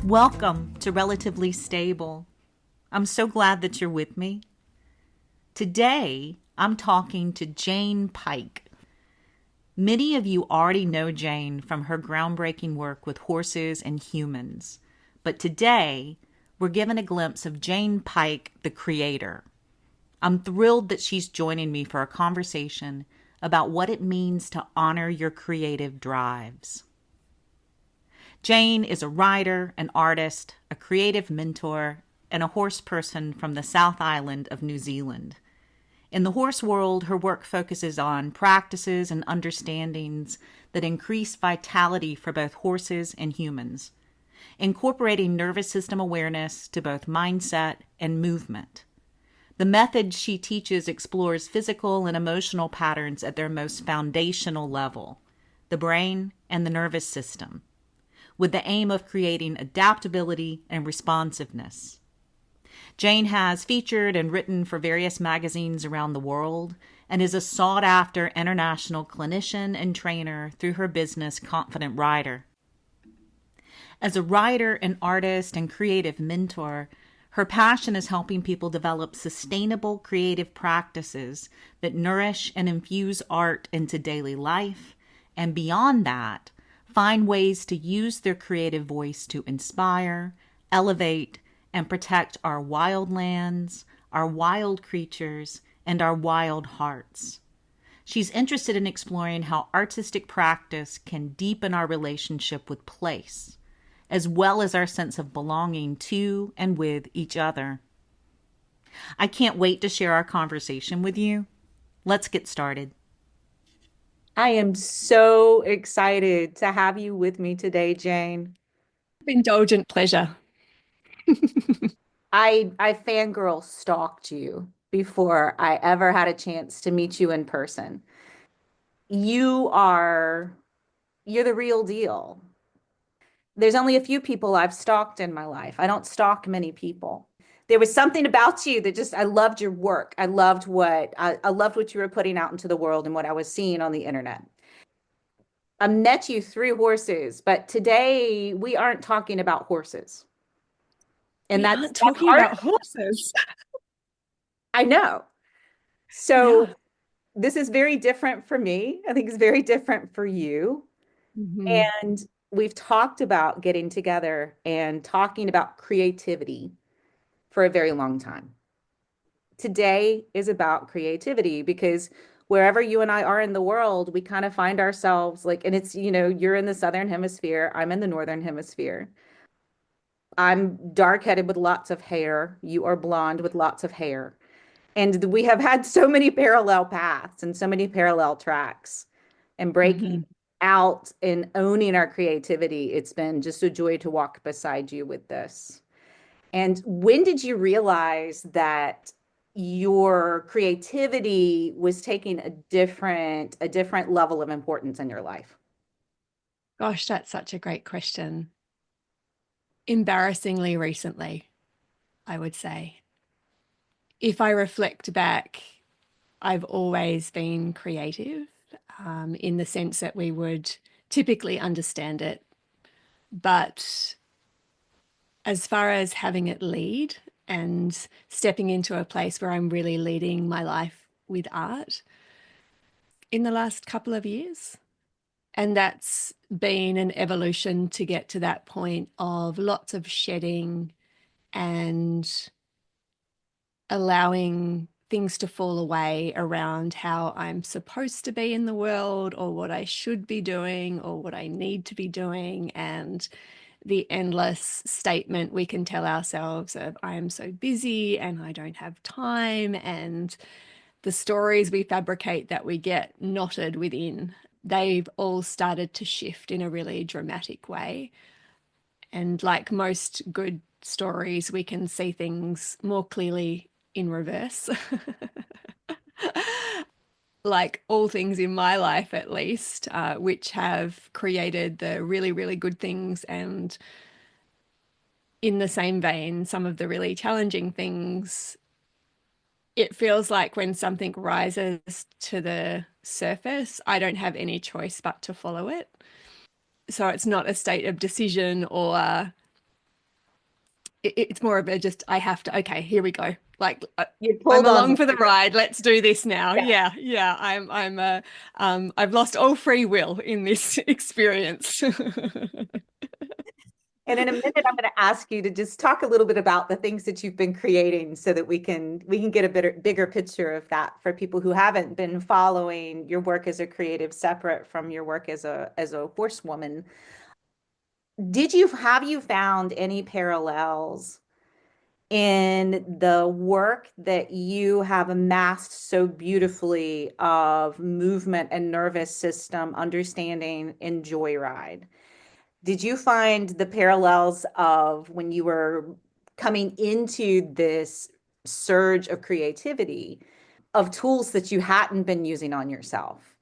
Welcome to Relatively Stable. I'm so glad that you're with me. Today, I'm talking to Jane Pike. Many of you already know Jane from her groundbreaking work with horses and humans. But today, we're given a glimpse of Jane Pike, the creator. I'm thrilled that she's joining me for a conversation about what it means to honor your creative drives. Jane is a writer, an artist, a creative mentor, and a horse person from the South Island of New Zealand. In the horse world, her work focuses on practices and understandings that increase vitality for both horses and humans, incorporating nervous system awareness to both mindset and movement. The method she teaches explores physical and emotional patterns at their most foundational level, the brain and the nervous system, with the aim of creating adaptability and responsiveness. Jane has featured and written for various magazines around the world and is a sought-after international clinician and trainer through her business Confident Rider. As a writer, an artist, and creative mentor, her passion is helping people develop sustainable creative practices that nourish and infuse art into daily life, and beyond that, find ways to use their creative voice to inspire, elevate, and protect our wild lands, our wild creatures, and our wild hearts. She's interested in exploring how artistic practice can deepen our relationship with place, as well as our sense of belonging to and with each other. I can't wait to share our conversation with you. Let's get started. I am so excited to have you with me today, Jane. Indulgent pleasure. I fangirl stalked you before I ever had a chance to meet you in person. You are, you're the real deal. There's only a few people I've stalked in my life. I don't stalk many people. There was something about you that just I loved your work. I loved what you were putting out into the world and what I was seeing on the internet. I met you through horses, but today we aren't talking about horses. And We that's aren't talking hard. about horses. I know. So Yeah. this is very different for me. I think it's very different for you. Mhm. And we've talked about getting together and talking about creativity for a very long time. Today is about creativity because wherever you and I are in the world, we kind of find ourselves like, and it's, you're in the Southern Hemisphere, I'm in the Northern Hemisphere. I'm dark-headed with lots of hair. You are blonde with lots of hair. And we have had so many parallel paths and so many parallel tracks and breaking Mhm. out and owning our creativity. It's been just a joy to walk beside you with this. And when did you realize that your creativity was taking a different level of importance in your life? Gosh, that's such a great question. Embarrassingly recently, I would say. If I reflect back, I've always been creative, in the sense that we would typically understand it. But as far as having it lead and stepping into a place where I'm really leading my life with art in the last couple of years. And that's been an evolution to get to that point of lots of shedding and allowing things to fall away around how I'm supposed to be in the world or what I should be doing or what I need to be doing. And the endless statement we can tell ourselves of, I am so busy and I don't have time, and the stories we fabricate that we get knotted within, they've all started to shift in a really dramatic way. And like most good stories, we can see things more clearly in reverse. Like all things in my life, at least, which have created the really, really good things. And in the same vein, some of the really challenging things, it feels like when something rises to the surface, I don't have any choice but to follow it. So it's not a state of decision or it's more of a just, I have to, okay, here we go. Like You I'm pulled on along the for the trigger. ride. Let's do this now. Yeah. Yeah, yeah. I've lost all free will in this experience. And in a minute, I'm going to ask you to just talk a little bit about the things that you've been creating so that we can get a bigger picture of that for people who haven't been following your work as a creative separate from your work as a horsewoman. Have you found any parallels in the work that you have amassed so beautifully of movement and nervous system understanding in Joyride? Did you find the parallels of when you were coming into this surge of creativity of tools that you hadn't been using on yourself?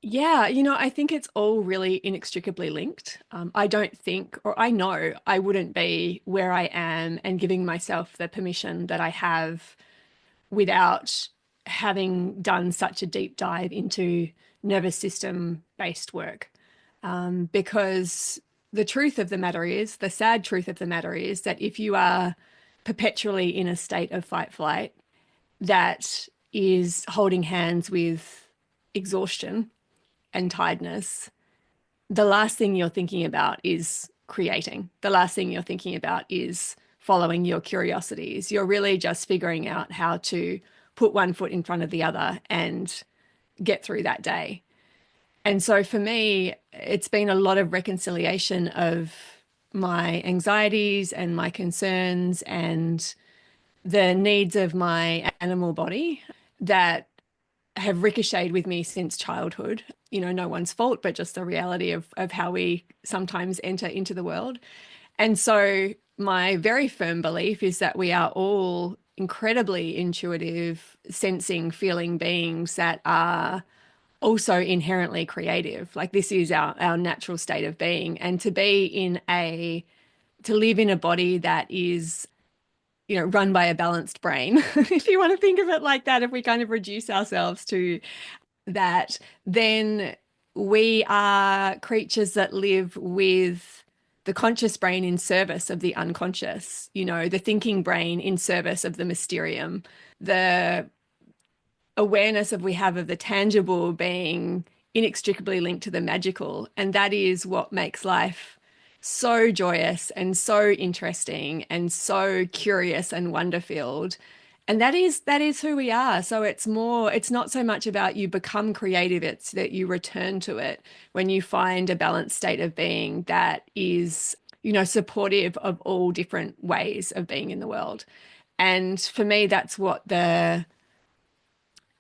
Yeah, I think it's all really inextricably linked. I don't think, or I know I wouldn't be where I am and giving myself the permission that I have without having done such a deep dive into nervous system based work. Because the truth of the matter is, the sad truth of the matter is that if you are perpetually in a state of fight flight that is holding hands with exhaustion and tiredness, the last thing you're thinking about is creating. The last thing you're thinking about is following your curiosities. You're really just figuring out how to put one foot in front of the other and get through that day. And so for me, it's been a lot of reconciliation of my anxieties and my concerns and the needs of my animal body that have ricocheted with me since childhood. No one's fault, but just the reality of how we sometimes enter into the world. And so my very firm belief is that we are all incredibly intuitive, sensing, feeling beings that are also inherently creative. Like this is our natural state of being. And to live in a body that is run by a balanced brain, if you want to think of it like that, if we kind of reduce ourselves to that, then we are creatures that live with the conscious brain in service of the unconscious, the thinking brain in service of the mysterium, the awareness of we have of the tangible being inextricably linked to the magical. And that is what makes life so joyous and so interesting and so curious and wonder filled. And that is who we are. So it's not so much about you become creative, it's that you return to it when you find a balanced state of being that is, supportive of all different ways of being in the world. And for me, that's what the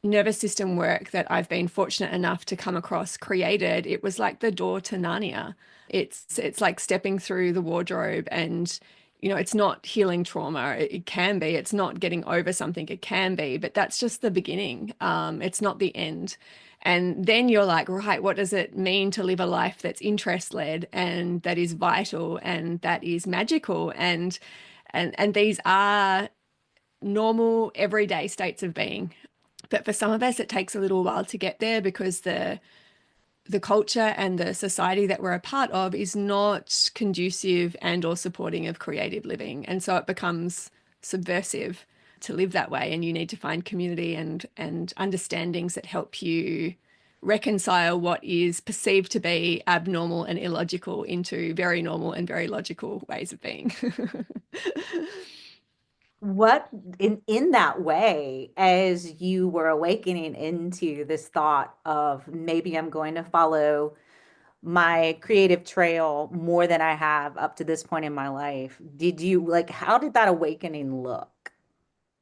nervous system work that I've been fortunate enough to come across created. It was like the door to Narnia. It's like stepping through the wardrobe and it's not healing trauma. It can be. It's not getting over something. It can be, but that's just the beginning. It's not the end. And then you're like, right, what does it mean to live a life that's interest led and that is vital and that is magical and these are normal everyday states of being. But for some of us, it takes a little while to get there because the culture and the society that we're a part of is not conducive and or supporting of creative living. And so it becomes subversive to live that way. And you need to find community and understandings that help you reconcile what is perceived to be abnormal and illogical into very normal and very logical ways of being. What in that way, as you were awakening into this thought of maybe I'm going to follow my creative trail more than I have up to this point in my life, how did that awakening look?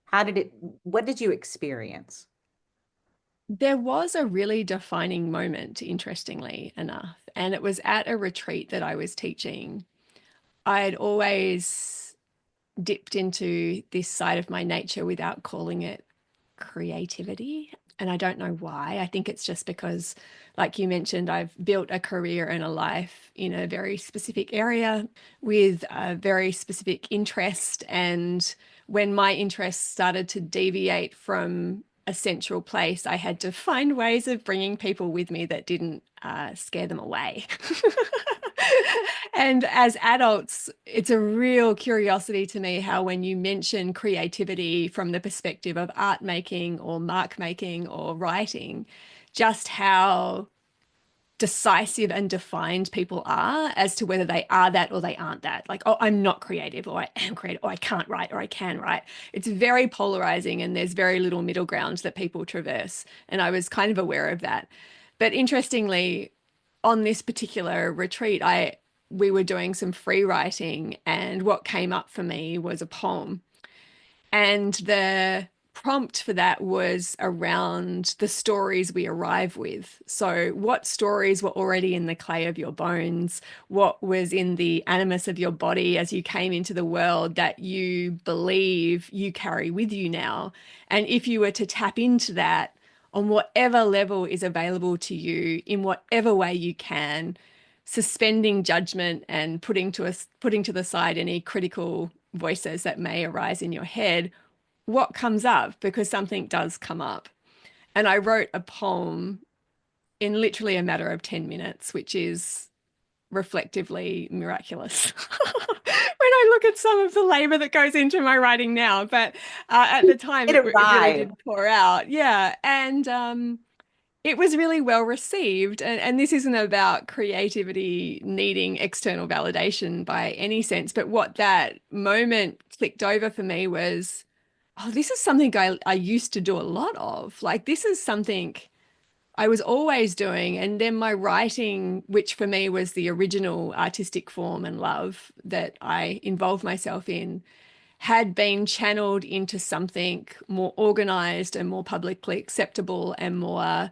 How did it, what did you experience? There was a really defining moment, interestingly enough, and it was at a retreat that I was teaching. I'd always dipped into this side of my nature without calling it creativity. And I don't know why. I think it's just because, like you mentioned, I've built a career and a life in a very specific area with a very specific interest. And when my interests started to deviate from a central place, I had to find ways of bringing people with me that didn't scare them away. And as adults, it's a real curiosity to me how when you mention creativity from the perspective of art making or mark making or writing, just how decisive and defined people are as to whether they are that or they aren't that. Like, oh, I'm not creative, or I am creative, or I can't write, or I can write. It's very polarizing, and there's very little middle ground that people traverse. And I was kind of aware of that. But interestingly, on this particular retreat, we were doing some free writing, and what came up for me was a poem. And the prompt for that was around the stories we arrive with. So, what stories were already in the clay of your bones? What was in the animus of your body as you came into the world that you believe you carry with you now? And if you were to tap into that on whatever level is available to you, in whatever way you can, suspending judgment and putting to the side any critical voices that may arise in your head, what comes up? Because something does come up. And I wrote a poem in literally a matter of 10 minutes, which is reflectively miraculous when I look at some of the labor that goes into my writing now. But at the time, It it really arrived. did pour out. Yeah. And it was really well received. And this isn't about creativity needing external validation by any sense. But what that moment clicked over for me was, oh, this is something I used to do a lot of. Like, this is something I was always doing. And then my writing, which for me was the original artistic form and love that I involved myself in, had been channeled into something more organized and more publicly acceptable and more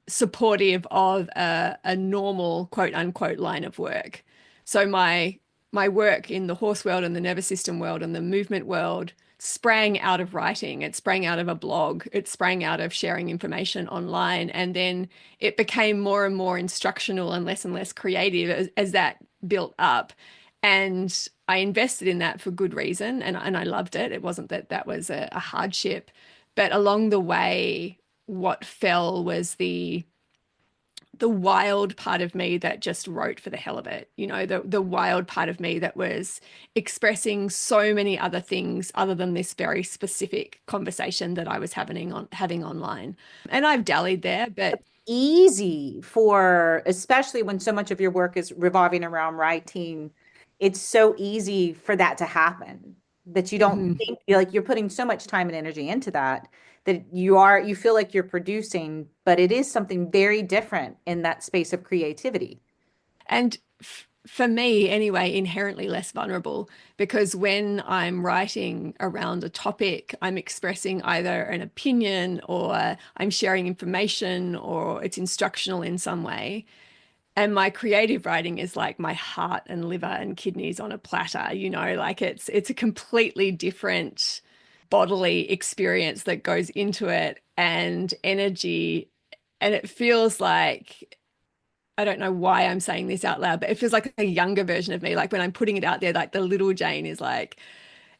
supportive of a normal quote unquote line of work. So my work in the horse world and the nervous system world and the movement world sprang out of writing. It sprang out of a blog. It sprang out of sharing information online. And then it became more and more instructional and less creative as that built up. And I invested in that for good reason. And I loved it. It wasn't that that was a hardship. But along the way, what fell was the wild part of me that just wrote for the hell of it. You know, the wild part of me that was expressing so many other things other than this very specific conversation that I was having online. And I've dallied there, but Easy for, especially when so much of your work is revolving around writing, it's so easy for that to happen that you don't mhm. think like you're putting so much time and energy into that that you feel like you're producing, but it is something very different in that space of creativity. And for me, anyway, inherently less vulnerable because when I'm writing around a topic, I'm expressing either an opinion or I'm sharing information or it's instructional in some way. And my creative writing is like my heart and liver and kidneys on a platter, you know, like it's a completely different bodily experience that goes into it and energy. And it feels like I don't know why I'm saying this out loud, but it feels like a younger version of me. Like when I'm putting it out there, like the little Jane is like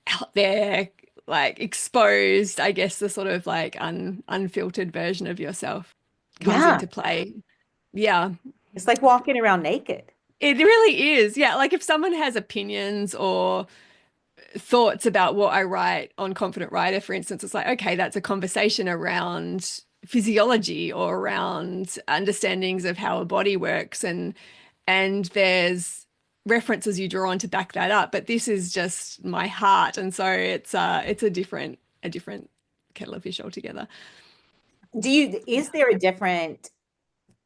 out there, like exposed. I guess the sort of like unfiltered version of yourself comes Yeah, into play. Yeah, it's like walking around naked. it really is. Yeah, like if someone has opinions or thoughts about what I write on Confident Writer, for instance, it's like, okay, that's a conversation around physiology or around understandings of how a body works and there's references you draw on to back that up. But this is just my heart. And so it's a different kettle of fish altogether. Is there a different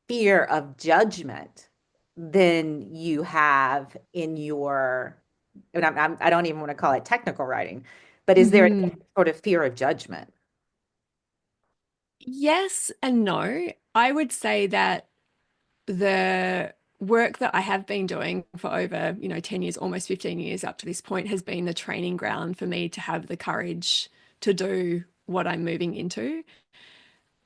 fear of judgment than you have in your, and I don't even want to call it technical writing, but is there a Mhm. sort of fear of judgment? Yes and no. I would say that the work that I have been doing for over, 10 years, almost 15 years up to this point has been the training ground for me to have the courage to do what I'm moving into.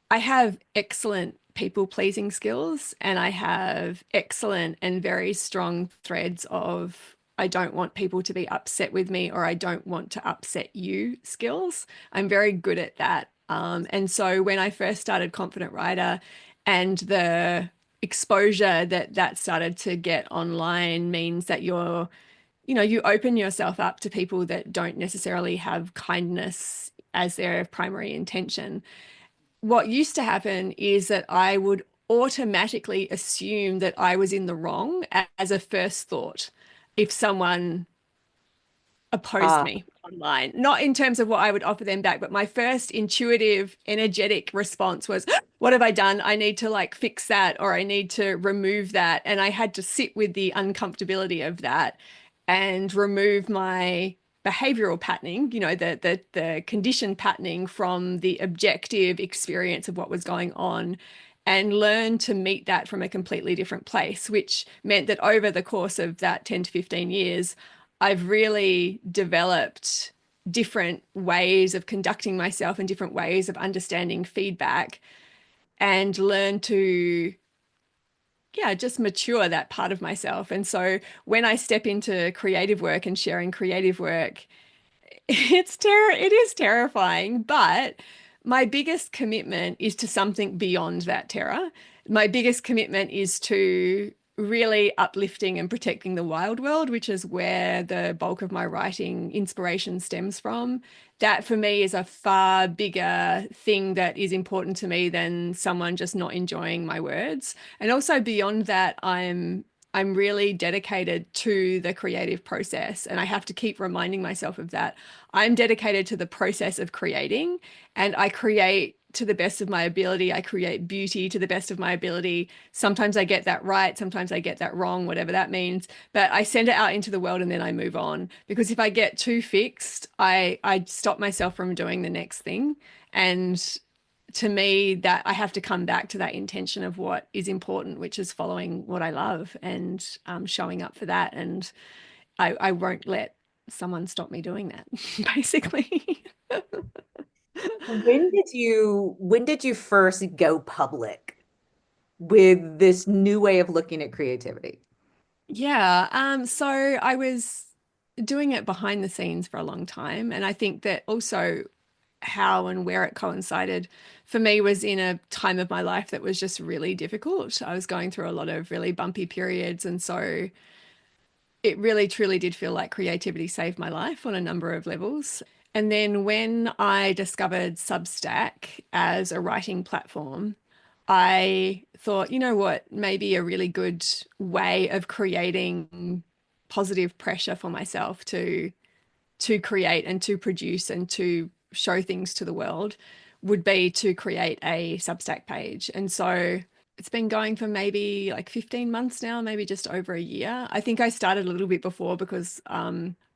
I have excellent people pleasing skills and I have excellent and very strong threads of I don't want people to be upset with me or I don't want to upset you skills. I'm very good at that. And so when I first started Confident Writer and the exposure that that started to get online means that you open yourself up to people that don't necessarily have kindness as their primary intention. What used to happen is that I would automatically assume that I was in the wrong as a first thought if someone opposed Ah, me online. Not in terms of what I would offer them back, but my first intuitive, energetic response was, what have I done? I need to like fix that or I need to remove that. And I had to sit with the uncomfortability of that and remove my behavioral patterning, the conditioned patterning from the objective experience of what was going on and learn to meet that from a completely different place, which meant that over the course of that 10 to 15 years, I've really developed different ways of conducting myself and different ways of understanding feedback and learn to, yeah, just mature that part of myself. And so when I step into creative work and sharing creative work, it is terrifying, but my biggest commitment is to something beyond that terror. My biggest commitment is to really uplifting and protecting the wild world, which is where the bulk of my writing inspiration stems from. That for me is a far bigger thing that is important to me than someone just not enjoying my words. And also beyond that, I'm really dedicated to the creative process, and I have to keep reminding myself of that. I'm dedicated to the process of creating, and I create to the best of my ability. I create beauty to the best of my ability. Sometimes I get that right, sometimes I get that wrong, whatever that means. But I send it out into the world and then I move on. Because if I get too fixed, I stop myself from doing the next thing. And to me, that I have to come back to that intention of what is important, which is following what I love and showing up for that. And I won't let someone stop me doing that, basically. when did you first go public with this new way of looking at creativity? Yeah. So I was doing it behind the scenes for a long time. And I think that also how and where it coincided for me was in a time of my life that was just really difficult. I was going through a lot of really bumpy periods. And so it really truly did feel like creativity saved my life on a number of levels. And then when I discovered Substack as a writing platform, I thought, you know what, maybe a really good way of creating positive pressure for myself to create and to produce and to show things to the world would be to create a Substack page. And so it's been going for maybe like 15 months now, maybe just over a year. I think I started a little bit before because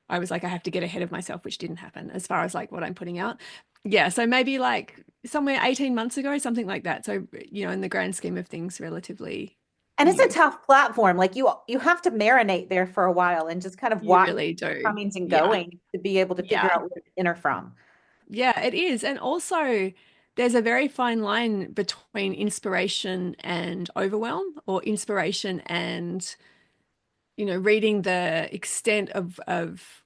I was like, I have to get ahead of myself, which didn't happen as far as like what I'm putting out. Yeah, so maybe like somewhere 18 months ago, something like that. So, in the grand scheme of things, relatively And it's a new. tough platform. Like you have to marinate there for a while and just kind of You watch really do. comings and Yeah. going to be able to figure Yeah. out where to enter from. Yeah, it is. And also, there's a very fine line between inspiration and overwhelm, or inspiration and, reading the extent of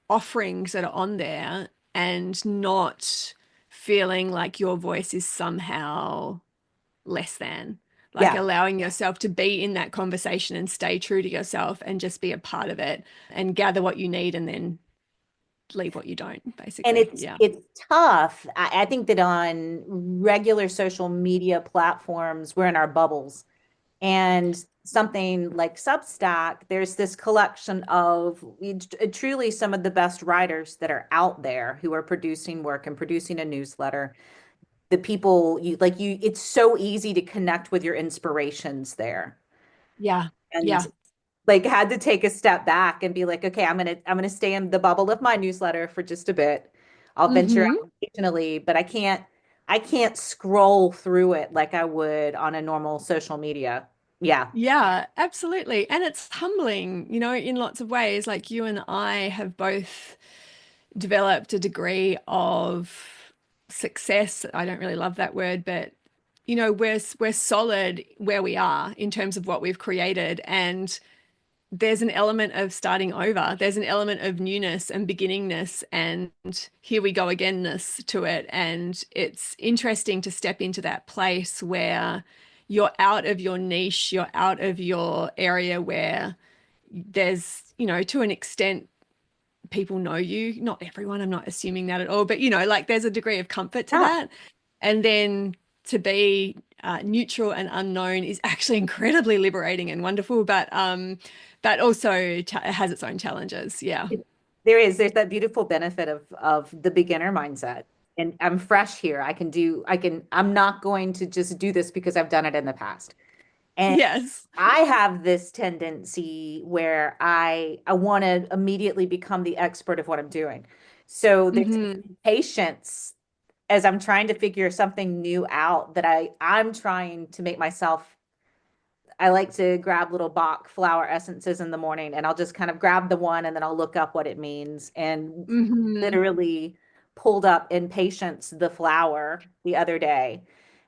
offerings that are on there and not feeling like your voice is somehow less than. Like Yeah. allowing yourself to be in that conversation and stay true to yourself and just be a part of it and gather what you need and then leave what you don't, And basically. it's Yeah. it's tough. I think that on regular social media platforms, we're in our bubbles. And something like Substack, there's this collection of truly some of the best writers that are out there who are producing work and producing a newsletter. The people it's so easy to connect with your inspirations there. Yeah. And Yeah. like had to take a step back and be like, okay, I'm gonna stay in the bubble of my newsletter for just a bit. I'll venture Hmm. out occasionally, but I can't scroll through it like I would on a normal social media. Yeah. Yeah, absolutely. And it's humbling, in lots of ways. Like you and I have both developed a degree of success. I don't really love that word, but we're solid where we are in terms of what we've created. And there's an element of starting over. There's an element of newness and beginningness and here we go againness to it. And it's interesting to step into that place where you're out of your niche, you're out of your area where there's, to an extent, people know you. Not everyone, I'm not assuming that at all, but like there's a degree of comfort to Yeah. that. And then to be neutral and unknown is actually incredibly liberating and wonderful, but also has its own challenges. Yeah. There's that beautiful benefit of the beginner mindset. And I'm fresh here. I'm not going to just do this because I've done it in the past. And Yes. I have this tendency where I want to immediately become the expert of what I'm doing. So there's Hmm. patience as I'm trying to figure something new out that I'm trying to make myself. I like to grab little Bach flower essences in the morning and I'll just kind of grab the one and then I'll look up what it means. And Hmm. literally pulled up in patience the flower the other day.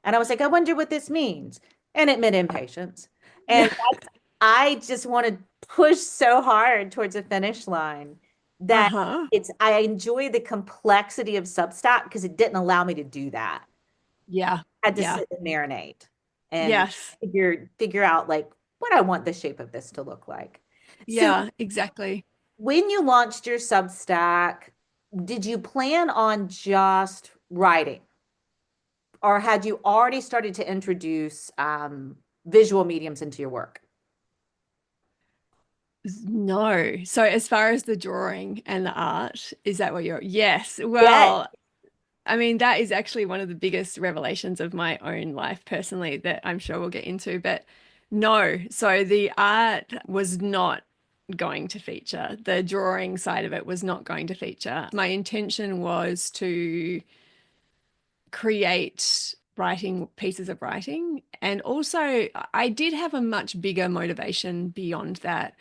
And I was like, I wonder what this means. And it meant impatience. And Yeah. I just want to push so hard towards a finish line that Uh-huh. I enjoy the complexity of Substack because it didn't allow me to do that. Yeah. I had to Yeah. sit and marinate and Yes. figure out like what I want the shape of this to look like. So Yeah, exactly. when you launched your Substack, did you plan on just writing, or had you already started to introduce visual mediums into your work? No. So as far as the drawing and the art, is that what you're? Yes. Yes. Well, I mean, that is actually one of the biggest revelations of my own life personally that I'm sure we'll get into. But no, so the art was not going to feature. The drawing side of it was not going to feature. My intention was to create writing pieces of writing. And also, I did have a much bigger motivation beyond that.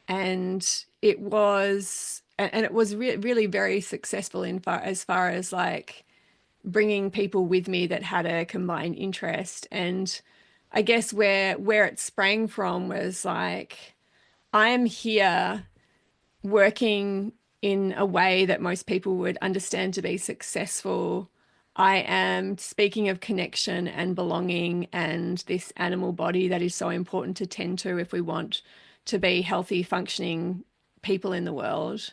And it was really very successful as far as like bringing people with me that had a combined interest. And I guess where it sprang from was like I'm here working in a way that most people would understand to be successful. I am speaking of connection and belonging and this animal body that is so important to tend to if we want to be healthy, functioning people in the world.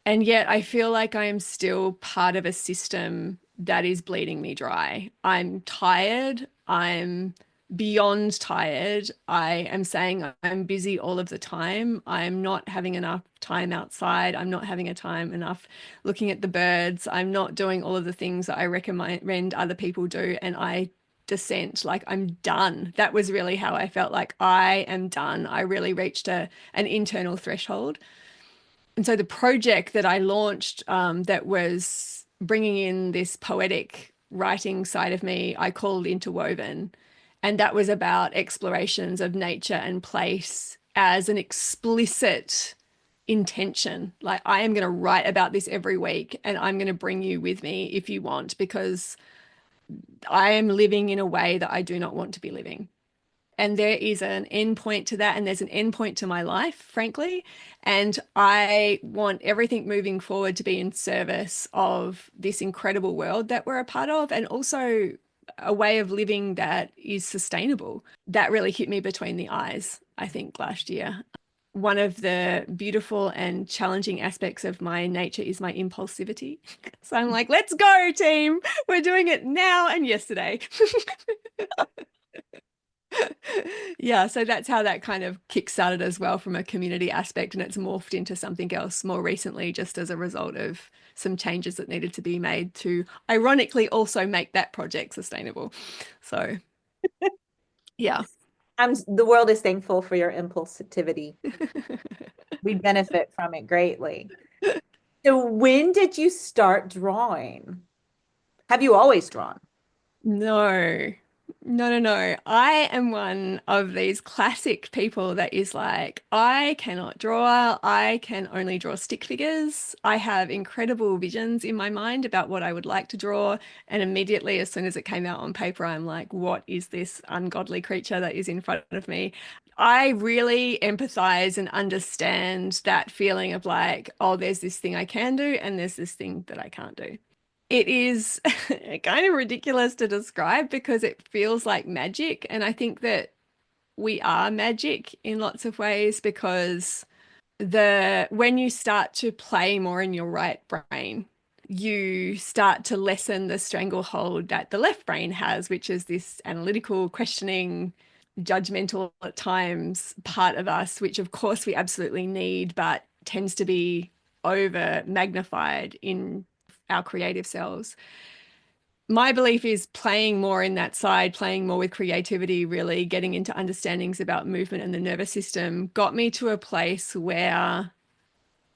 And yet I feel like I am still part of a system that is bleeding me dry. I'm tired. I'm beyond tired. I am saying I'm busy all of the time. I'm not having enough time outside. I'm not having a time enough looking at the birds. I'm not doing all of the things that I recommend other people do. And I dissent, like I'm done. That was really how I felt like I am done. I really reached an internal threshold. And so the project that I launched that was bringing in this poetic writing side of me, I called Interwoven. And that was about explorations of nature and place as an explicit intention. Like, I am going to write about this every week and I'm going to bring you with me if you want, because I am living in a way that I do not want to be living. And there is an end point to that, and there's an end point to my life, frankly. And I want everything moving forward to be in service of this incredible world that we're a part of, and also a way of living that is sustainable. That really hit me between the eyes, I think, last year. One of the beautiful and challenging aspects of my nature is my impulsivity. So I'm like, let's go, team. We're doing it now and yesterday. Yeah, so that's how that kind of kick-started as well from a community aspect, and it's morphed into something else more recently, just as a result of some changes that needed to be made to ironically also make that project sustainable. So, yeah. The world is thankful for your impulsivity. We benefit from it greatly. So when did you start drawing? Have you always drawn? No. No, no, no. I am one of these classic people that is like, I cannot draw. I can only draw stick figures. I have incredible visions in my mind about what I would like to draw. And immediately, as soon as it came out on paper, I'm like, what is this ungodly creature that is in front of me? I really empathize and understand that feeling of like, oh, there's this thing I can do, and there's this thing that I can't do. It is kind of ridiculous to describe because it feels like magic. And I think that we are magic in lots of ways because when you start to play more in your right brain, you start to lessen the stranglehold that the left brain has, which is this analytical, questioning, judgmental at times part of us, which of course we absolutely need, but tends to be over magnified in our creative selves. My belief is playing more in that side, playing more with creativity, really getting into understandings about movement and the nervous system got me to a place where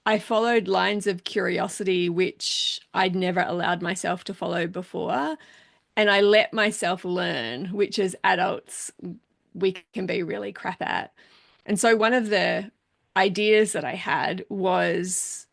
I followed lines of curiosity which I'd never allowed myself to follow before. And I let myself learn, which as adults we can be really crap at. And so one of the ideas that I had was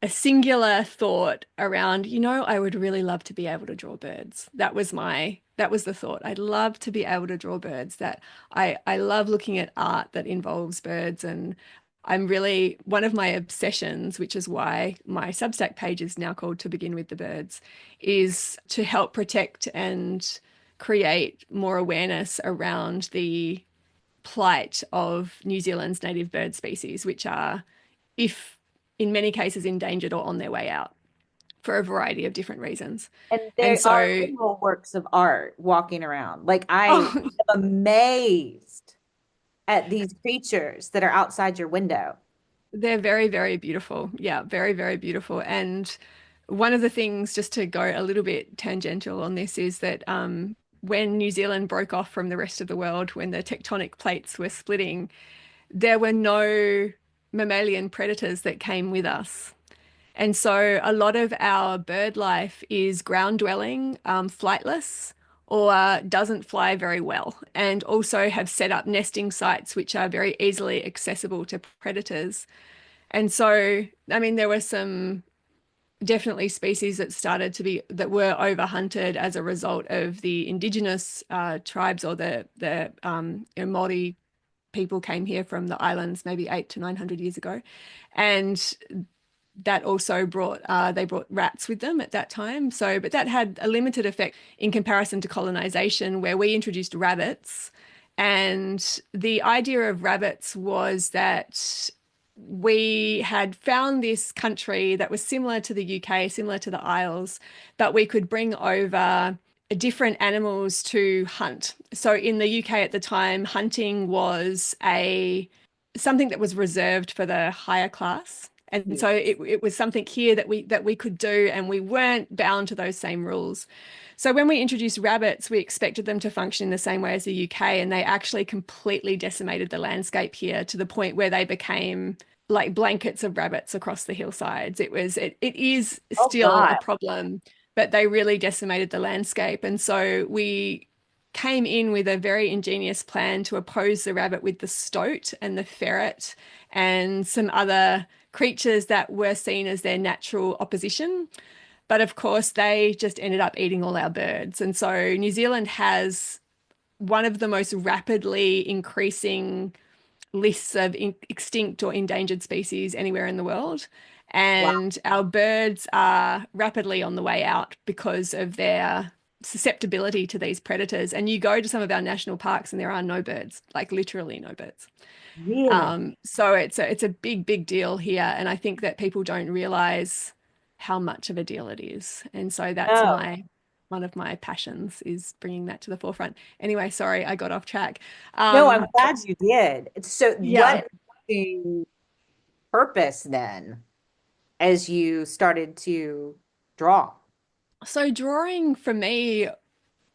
a singular thought around, I would really love to be able to draw birds. That was the thought. I'd love to be able to draw birds. That I love looking at art that involves birds. And I'm really one of my obsessions, which is why my Substack page is now called To Begin with the Birds, is to help protect and create more awareness around the plight of New Zealand's native bird species, which are, if in many cases, endangered or on their way out for a variety of different reasons. And And there are so, literal works of art walking around. Like I oh, am amazed at these creatures that are outside your window. they're very, very beautiful. Yeah, very, very beautiful. And one of the things, just to go a little bit tangential on this, is that when New Zealand broke off from the rest of the world, when the tectonic plates were splitting, there were no mammalian predators that came with us. And so a lot of our bird life is ground dwelling, flightless, or doesn't fly very well, and also have set up nesting sites which are very easily accessible to predators. And so, I mean, there were some definitely species that were overhunted as a result of the indigenous tribes or the Maori people came here from the islands maybe 800 to 900 years ago, and that also they brought rats with them at that time. So, but that had a limited effect in comparison to colonization, where we introduced rabbits. And the idea of rabbits was that we had found this country that was similar to the UK, similar to the Isles, but we could bring over different animals to hunt. So in the UK at the time, hunting was a something that was reserved for the higher class. And so Yes. it was something here that we could do, and we weren't bound to those same rules. So when we introduced rabbits, we expected them to function in the same way as the UK, and they actually completely decimated the landscape here to the point where they became like blankets of rabbits across the hillsides. It is Oh still a God. problem, but they really decimated the landscape. And so we came in with a very ingenious plan to oppose the rabbit with the stoat and the ferret and some other creatures that were seen as their natural opposition. But of course, they just ended up eating all our birds. And so New Zealand has one of the most rapidly increasing lists of extinct or endangered species anywhere in the world. Wow. And our birds are rapidly on the way out because of their susceptibility to these predators. And you go to some of our national parks and there are no birds, like literally no birds. Really? So it's a big, big deal here. And I think that people don't realize how much of a deal it is. And so that's No. one of my passions is bringing that to the forefront. Anyway, sorry, I got off track. No, I'm Um, glad you did. So yeah. what the purpose then as you started to draw? So drawing for me,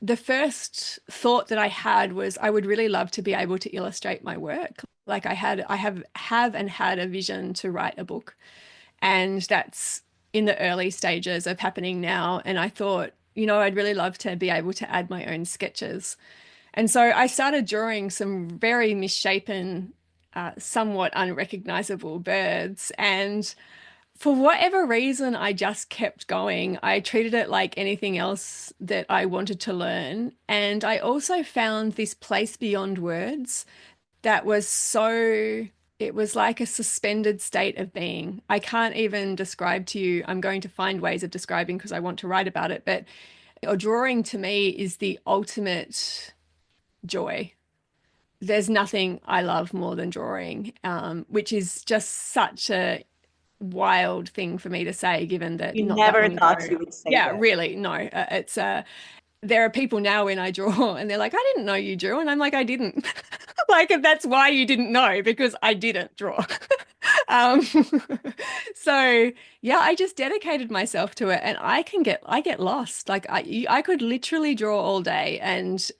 the first thought that I had was I would really love to be able to illustrate my work. Like I have and had a vision to write a book, and that's in the early stages of happening now. And I thought I'd really love to be able to add my own sketches. And so I started drawing some very misshapen, somewhat unrecognizable birds. And for whatever reason, I just kept going. I treated it like anything else that I wanted to learn. And I also found this place beyond words that was so, it was like a suspended state of being. I can't even describe to you. I'm going to find ways of describing because I want to write about it. But drawing to me is the ultimate joy. There's nothing I love more than drawing, which is just such a wild thing for me to say, given that You not that never long ago. thought you would say Yeah, this. really, no. It's there are people now when I draw and they're like, I didn't know you drew. And I'm like, I didn't. Like, that's why you didn't know, because I didn't draw. Um, so yeah, I just dedicated myself to it and I get lost. Like I could literally draw all day and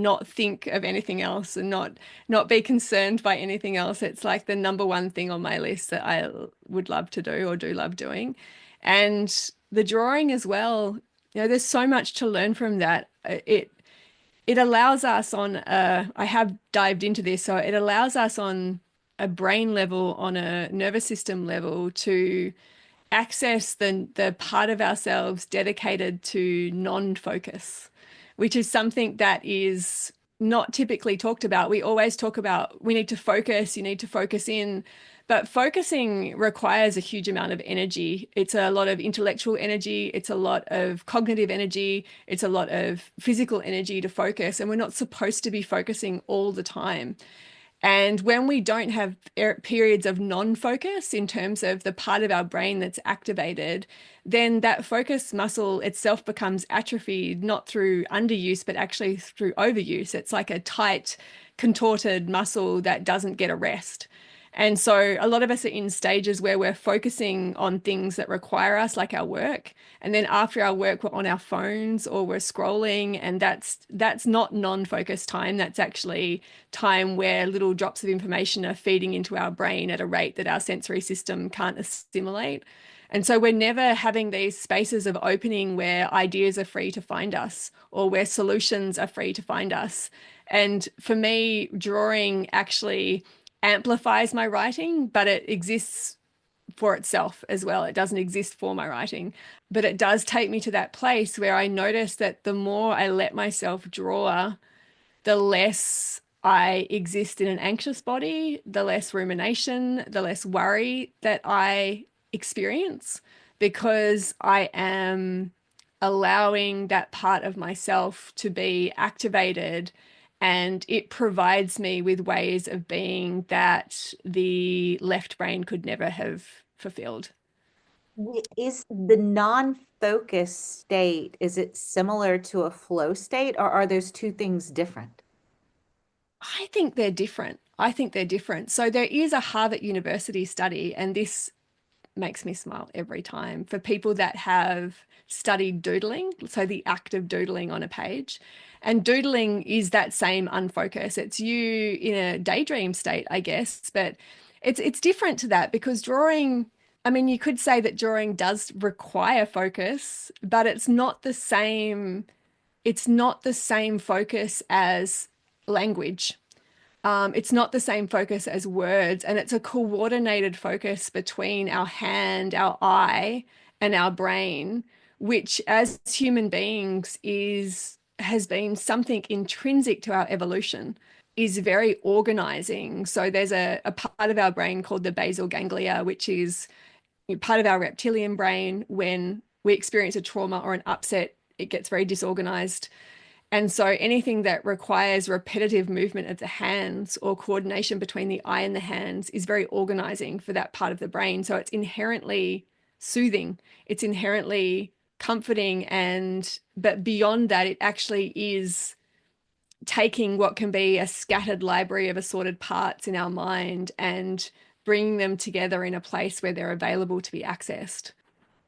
not think of anything else and not be concerned by anything else. It's like the number one thing on my list that I would love to do or do love doing. And the drawing as well, there's so much to learn from that. It allows us on I have dived into this, so it allows us on a brain level, on a nervous system level, to access the part of ourselves dedicated to non-focus, which is something that is not typically talked about. We always talk about we need to focus, you need to focus in, but focusing requires a huge amount of energy. It's a lot of intellectual energy, it's a lot of cognitive energy, it's a lot of physical energy to focus, and we're not supposed to be focusing all the time. And when we don't have periods of non-focus in terms of the part of our brain that's activated, then that focus muscle itself becomes atrophied, not through underuse, but actually through overuse. It's like a tight, contorted muscle that doesn't get a rest. And so a lot of us are in stages where we're focusing on things that require us, like our work. And then after our work, we're on our phones or we're scrolling, and that's not non-focused time. That's actually time where little drops of information are feeding into our brain at a rate that our sensory system can't assimilate. And so we're never having these spaces of opening where ideas are free to find us or where solutions are free to find us. And for me, drawing actually amplifies my writing, but it exists for itself as well. It doesn't exist for my writing, but it does take me to that place where I notice that the more I let myself draw, the less I exist in an anxious body, the less rumination, the less worry that I experience, because I am allowing that part of myself to be activated, and it provides me with ways of being that the left brain could never have fulfilled. Is the non-focus state, is it similar to a flow state, or are those two things different? I think they're different. I think they're different. So there is a Harvard University study, and this makes me smile every time, for people that have studied doodling, so the act of doodling on a page. And doodling is that same unfocus. It's you in a daydream state, I guess, but it's different to that, because drawing, I mean, you could say that drawing does require focus, but it's not the same focus as language. It's not the same focus as words, and it's a coordinated focus between our hand, our eye, and our brain, which as human beings has been something intrinsic to our evolution, is very organizing. So there's a part of our brain called the basal ganglia, which is part of our reptilian brain. When we experience a trauma or an upset, it gets very disorganized. And so anything that requires repetitive movement of the hands or coordination between the eye and the hands is very organizing for that part of the brain. So it's inherently soothing, it's inherently comforting, but beyond that, it actually is taking what can be a scattered library of assorted parts in our mind and bringing them together in a place where they're available to be accessed.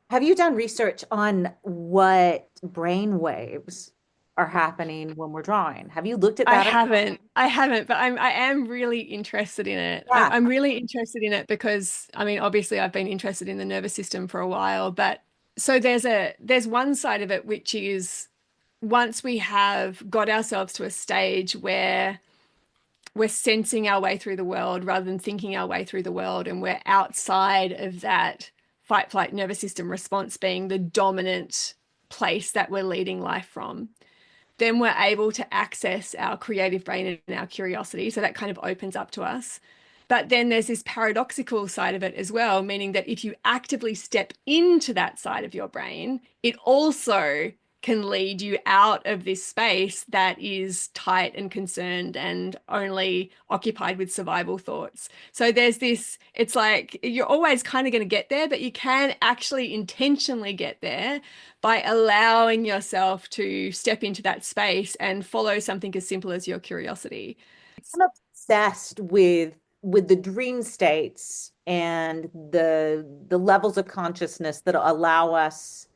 Have you done research on what brain waves are happening when we're drawing? Have you looked at that at all? I haven't, but I am really interested in it. Yeah. I'm really interested in it because, I mean, obviously I've been interested in the nervous system for a while, but So there's one side of it which is once we have got ourselves to a stage where we're sensing our way through the world rather than thinking our way through the world, and we're outside of that fight flight nervous system response being the dominant place that we're leading life from, then we're able to access our creative brain and our curiosity. So that kind of opens up to us. But then there's this paradoxical side of it as well, meaning that if you actively step into that side of your brain, it also can lead you out of this space that is tight and concerned and only occupied with survival thoughts. So there's this, it's like you're always kind of going to get there, but you can actually intentionally get there by allowing yourself to step into that space and follow something as simple as your curiosity. I'm obsessed with the dream states and the levels of consciousness that allow us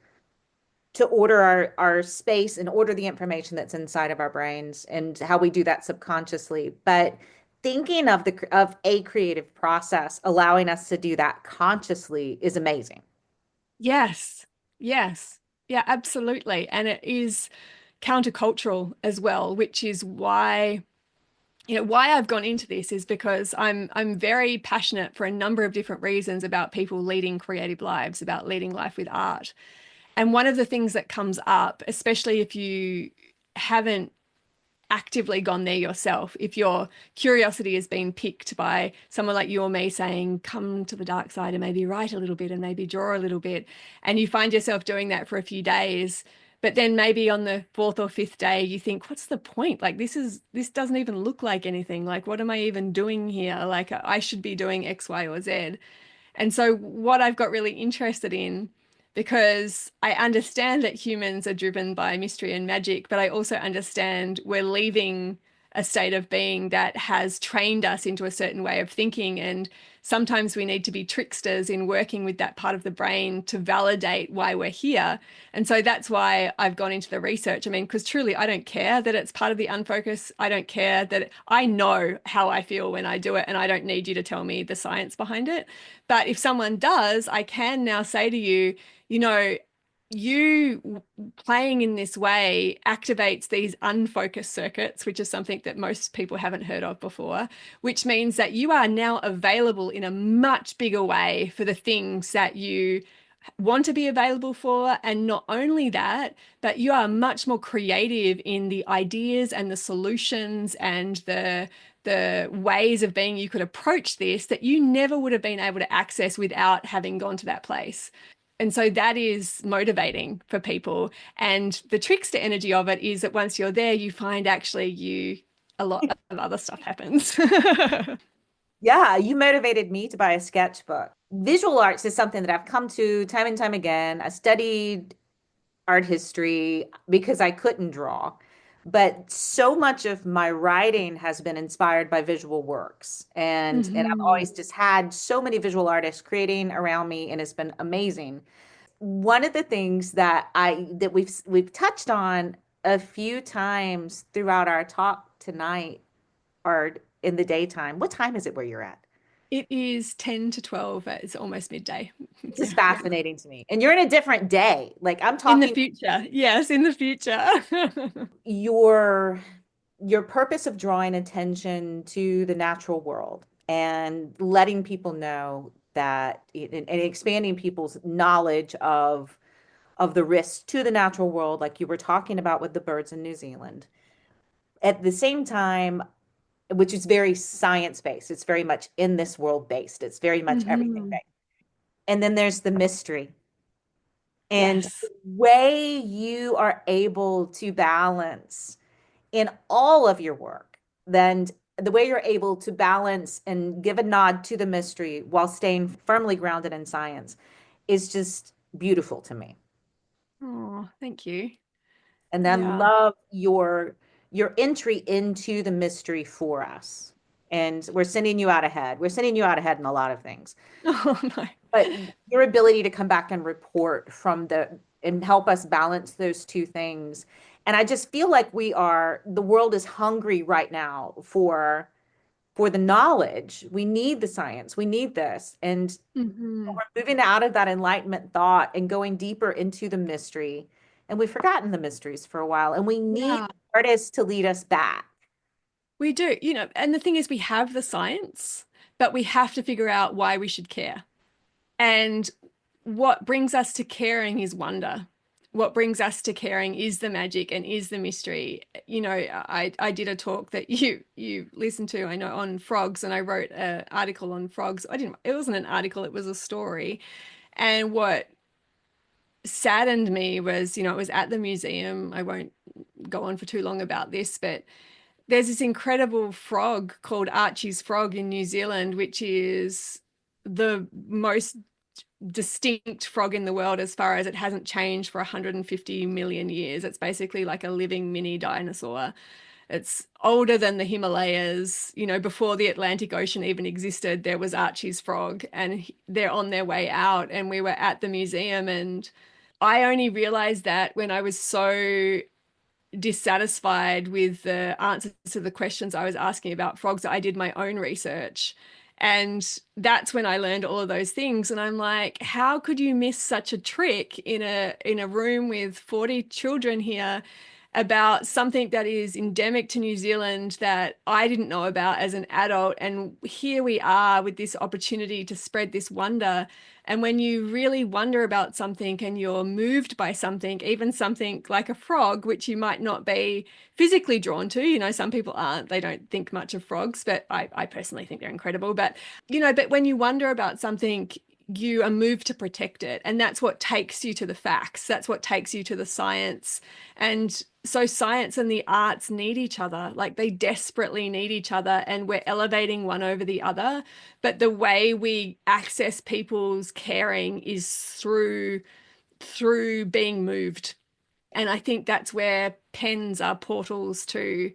to order our space and order the information that's inside of our brains and how we do that subconsciously. But thinking of a creative process allowing us to do that consciously is amazing. Yes, yes, yeah, absolutely. And it is countercultural as well, which is why, why I've gone into this is because I'm very passionate for a number of different reasons about people leading creative lives, about leading life with art. And one of the things that comes up, especially if you haven't actively gone there yourself, if your curiosity has been picked by someone like you or me saying, come to the dark side and maybe write a little bit and maybe draw a little bit, and you find yourself doing that for a few days, but then maybe on the fourth or fifth day you think, what's the point? Like this doesn't even look like anything. Like what am I even doing here? Like I should be doing X, Y, or Z. And so, what I've got really interested in, because I understand that humans are driven by mystery and magic, but I also understand we're leaving a state of being that has trained us into a certain way of thinking. And sometimes we need to be tricksters in working with that part of the brain to validate why we're here. And so that's why I've gone into the research. I mean, because truly, I don't care that it's part of the unfocus. I don't care that I know how I feel when I do it, and I don't need you to tell me the science behind it. But if someone does, I can now say to you, you know, you playing in this way activates these unfocused circuits, which is something that most people haven't heard of before, which means that you are now available in a much bigger way for the things that you want to be available for. And not only that, but you are much more creative in the ideas and the solutions and the ways of being you could approach this that you never would have been able to access without having gone to that place. And so that is motivating for people. And the trickster energy of it is that once you're there, you find actually a lot of other stuff happens. Yeah, you motivated me to buy a sketchbook. Visual arts is something that I've come to time and time again. I studied art history because I couldn't draw. But so much of my writing has been inspired by visual works. And I've Mhm. always just had so many visual artists creating around me and it's been amazing. One of the things that we've touched on a few times throughout our talk tonight or in the daytime. What time is it where you're at? It is 10 to 12. It's almost midday. This is Yeah. fascinating to me. And you're in a different day. Like I'm In the talking future. Yes, in the future. your your purpose of drawing attention to the natural world and letting people know that and expanding people's knowledge of the risks to the natural world, like you were talking about with the birds in New Zealand. At the same time, which is very science based, it's very much in this world based, it's very much everything Mhm. based. And then there's the mystery. And the Yes. way you are able to balance in all of your work, then the way you're able to balance and give a nod to the mystery while staying firmly grounded in science is just beautiful to me. Oh, thank you. And I Yeah. love your entry into the mystery for us. And we're sending you out ahead. We're sending you out ahead in a lot of things. Oh, no. But your ability to come back and report from the and help us balance those two things. And I just feel like the world is hungry right now for for the knowledge. We need the science. We need this. And Hmm. we're moving out of that enlightenment thought and going deeper into the mystery. And we've forgotten the mysteries for a while. And we need Yeah, artists to lead us back. we do. And the thing is, we have the science, but we have to figure out why we should care. And what brings us to caring is wonder. What brings us to caring is the magic and is the mystery. I did a talk that you listened to, I know, on frogs, and I wrote an article on frogs. It wasn't an article, it was a story. And what saddened me was, it was at the museum. I won't go on for too long about this, but there's this incredible frog called Archie's frog in New Zealand, which is the most distinct frog in the world as far as it hasn't changed for 150 million years. It's basically like a living mini dinosaur. It's older than the Himalayas. Before the Atlantic Ocean even existed, there was Archie's frog, and they're on their way out. And we were at the museum, and I only realized that when I was so dissatisfied with the answers to the questions I was asking about frogs, I did my own research. And that's when I learned all of those things. And I'm like, how could you miss such a trick in a room with 40 children here about something that is endemic to New Zealand that I didn't know about as an adult? And here we are with this opportunity to spread this wonder. And when you really wonder about something and you're moved by something, even something like a frog, which you might not be physically drawn to, some people aren't, they don't think much of frogs, but I personally think they're incredible. But when you wonder about something, you are moved to protect it. And that's what takes you to the facts. That's what takes you to the science. And so science and the arts need each other. Like, they desperately need each other, and we're elevating one over the other. But the way we access people's caring is through being moved. And I think that's where pens are portals to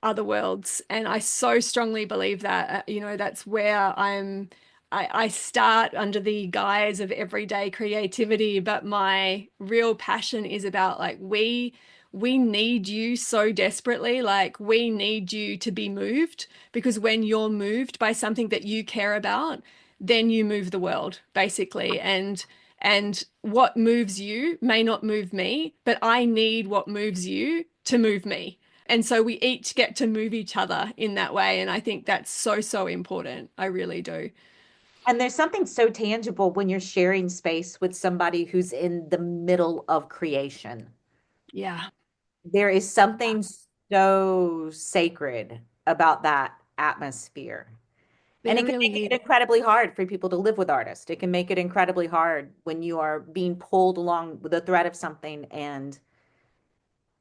other worlds. And I so strongly believe that, that's where I start under the guise of everyday creativity, but my real passion is about, like, we need you so desperately. Like, we need you to be moved, because when you're moved by something that you care about, then you move the world, basically. And what moves you may not move me, but I need what moves you to move me. And so we each get to move each other in that way. And I think that's so, so important. I really do. And there's something so tangible when you're sharing space with somebody who's in the middle of creation. Yeah, There is something so sacred about that atmosphere. And there it can really make it is. incredibly hard for people to live with artists. It can make it incredibly hard when you are being pulled along with the thread of something, and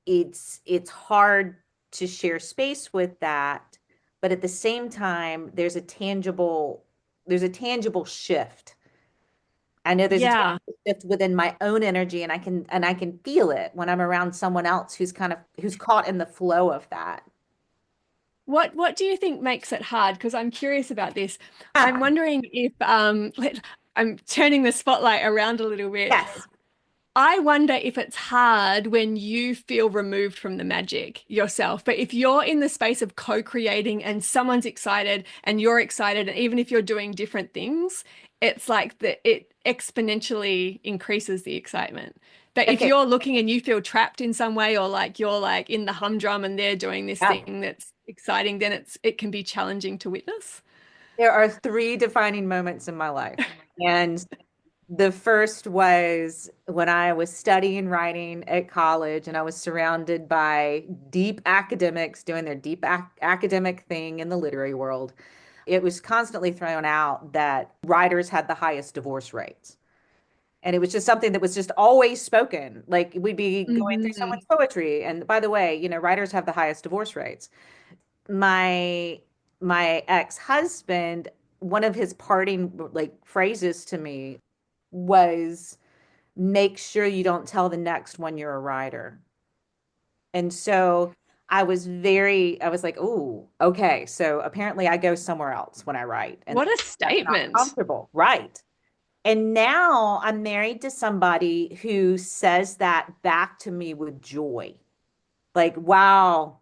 it's hard to share space with that, but at the same time there's a tangible shift. I know there's a Yeah. tangible shift within my own energy, and I can feel it when I'm around someone else who's caught in the flow of that. What do you think makes it hard? Because I'm curious about this. I'm Ah, wondering if I'm turning the spotlight around a little bit. yes. I wonder if it's hard when you feel removed from the magic yourself. But if you're in the space of co-creating and someone's excited and you're excited, and even if you're doing different things, it's like it exponentially increases the excitement. But if Okay. you're looking and you feel trapped in some way, or like you're like in the humdrum and they're doing this Yeah. thing that's exciting, then it can be challenging to witness. There are three defining moments in my life. And the first was when I was studying writing at college, and I was surrounded by deep academics doing their deep academic thing in the literary world. It was constantly thrown out that writers had the highest divorce rates. And it was just something that was just always spoken. Like, we'd be going through Hmm. someone's poetry. And by the way, writers have the highest divorce rates. My ex-husband, one of his parting like phrases to me was, make sure you don't tell the next one you're a writer. And so I was like, oh, okay. So apparently I go somewhere else when I write, and What a that's not statement. comfortable. Right. And now I'm married to somebody who says that back to me with joy. Like, wow,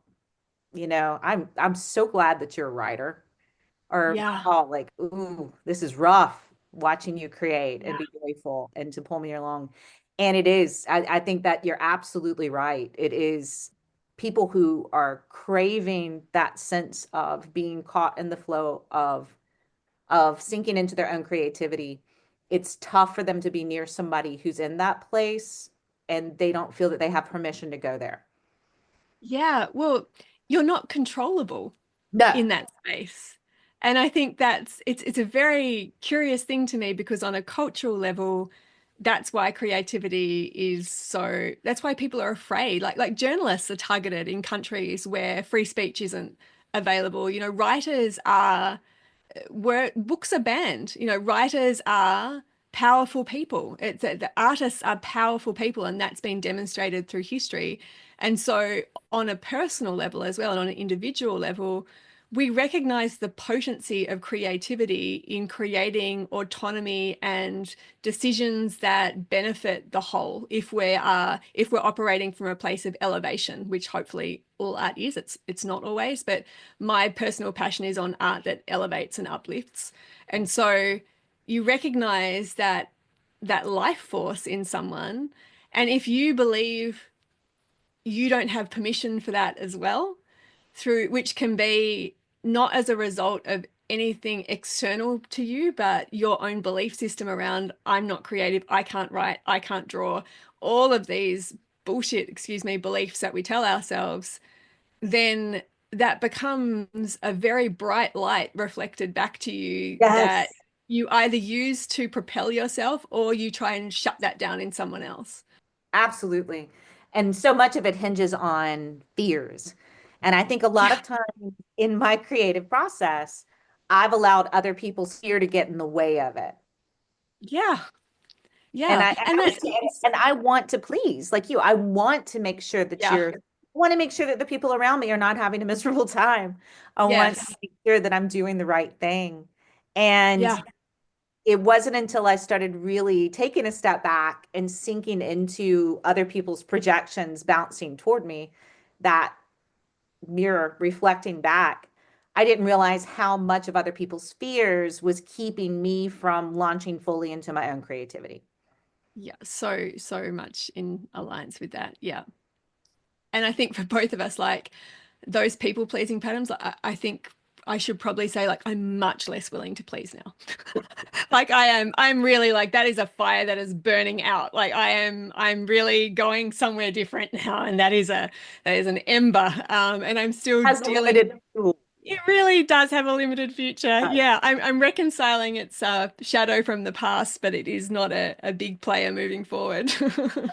I'm so glad that you're a writer or Yeah. oh like ooh, this is rough watching you create and Yeah. be joyful and to pull me along. And it is, I think that you're absolutely right. It is people who are craving that sense of being caught in the flow of sinking into their own creativity. It's tough for them to be near somebody who's in that place and they don't feel that they have permission to go there. Yeah. Well, you're not controllable No. in that space. And I think it's a very curious thing to me because on a cultural level, that's why creativity is so that's why people are afraid. Like journalists are targeted in countries where free speech isn't available. You know, writers are where books are banned. You know, writers are powerful people. It's the artists are powerful people, and that's been demonstrated through history. And so, on a personal level as well, and on an individual level, we recognize the potency of creativity in creating autonomy and decisions that benefit the whole if we're operating from a place of elevation, which hopefully all art is. It's not always, but my personal passion is on art that elevates and uplifts. And so you recognize that life force in someone, and if you believe you don't have permission for that as well, through which can be not as a result of anything external to you, but your own belief system around I'm not creative, I can't write, I can't draw, all of these bullshit, excuse me, beliefs that we tell ourselves, then that becomes a very bright light reflected back to you that Yes. you either use to propel yourself or you try and shut that down in someone else. Absolutely. And so much of it hinges on fears. And I think a lot Yeah, of times in my creative process, I've allowed other people's fear to get in the way of it. yeah, And yeah. I And that and I want to please, like you. I want to make sure that yeah, I want to make sure that the people around me are not having a miserable time. I want to yes, make sure that I'm doing the right thing. And yeah. it wasn't until I started really taking a step back and sinking into other people's projections bouncing toward me, that mirror reflecting back, I didn't realize how much of other people's fears was keeping me from launching fully into my own creativity. Yeah, so much in alliance with that. Yeah. And I think for both of us, like those people pleasing patterns, I think I should probably say like I'm much less willing to please now. Like I'm really like that is a fire that is burning out. Like I'm really going somewhere different now, and that is an ember. And I'm still Has dealing. limited tools. It really does have a limited future. Yeah, I'm reconciling its shadow from the past, but it is not a big player moving forward.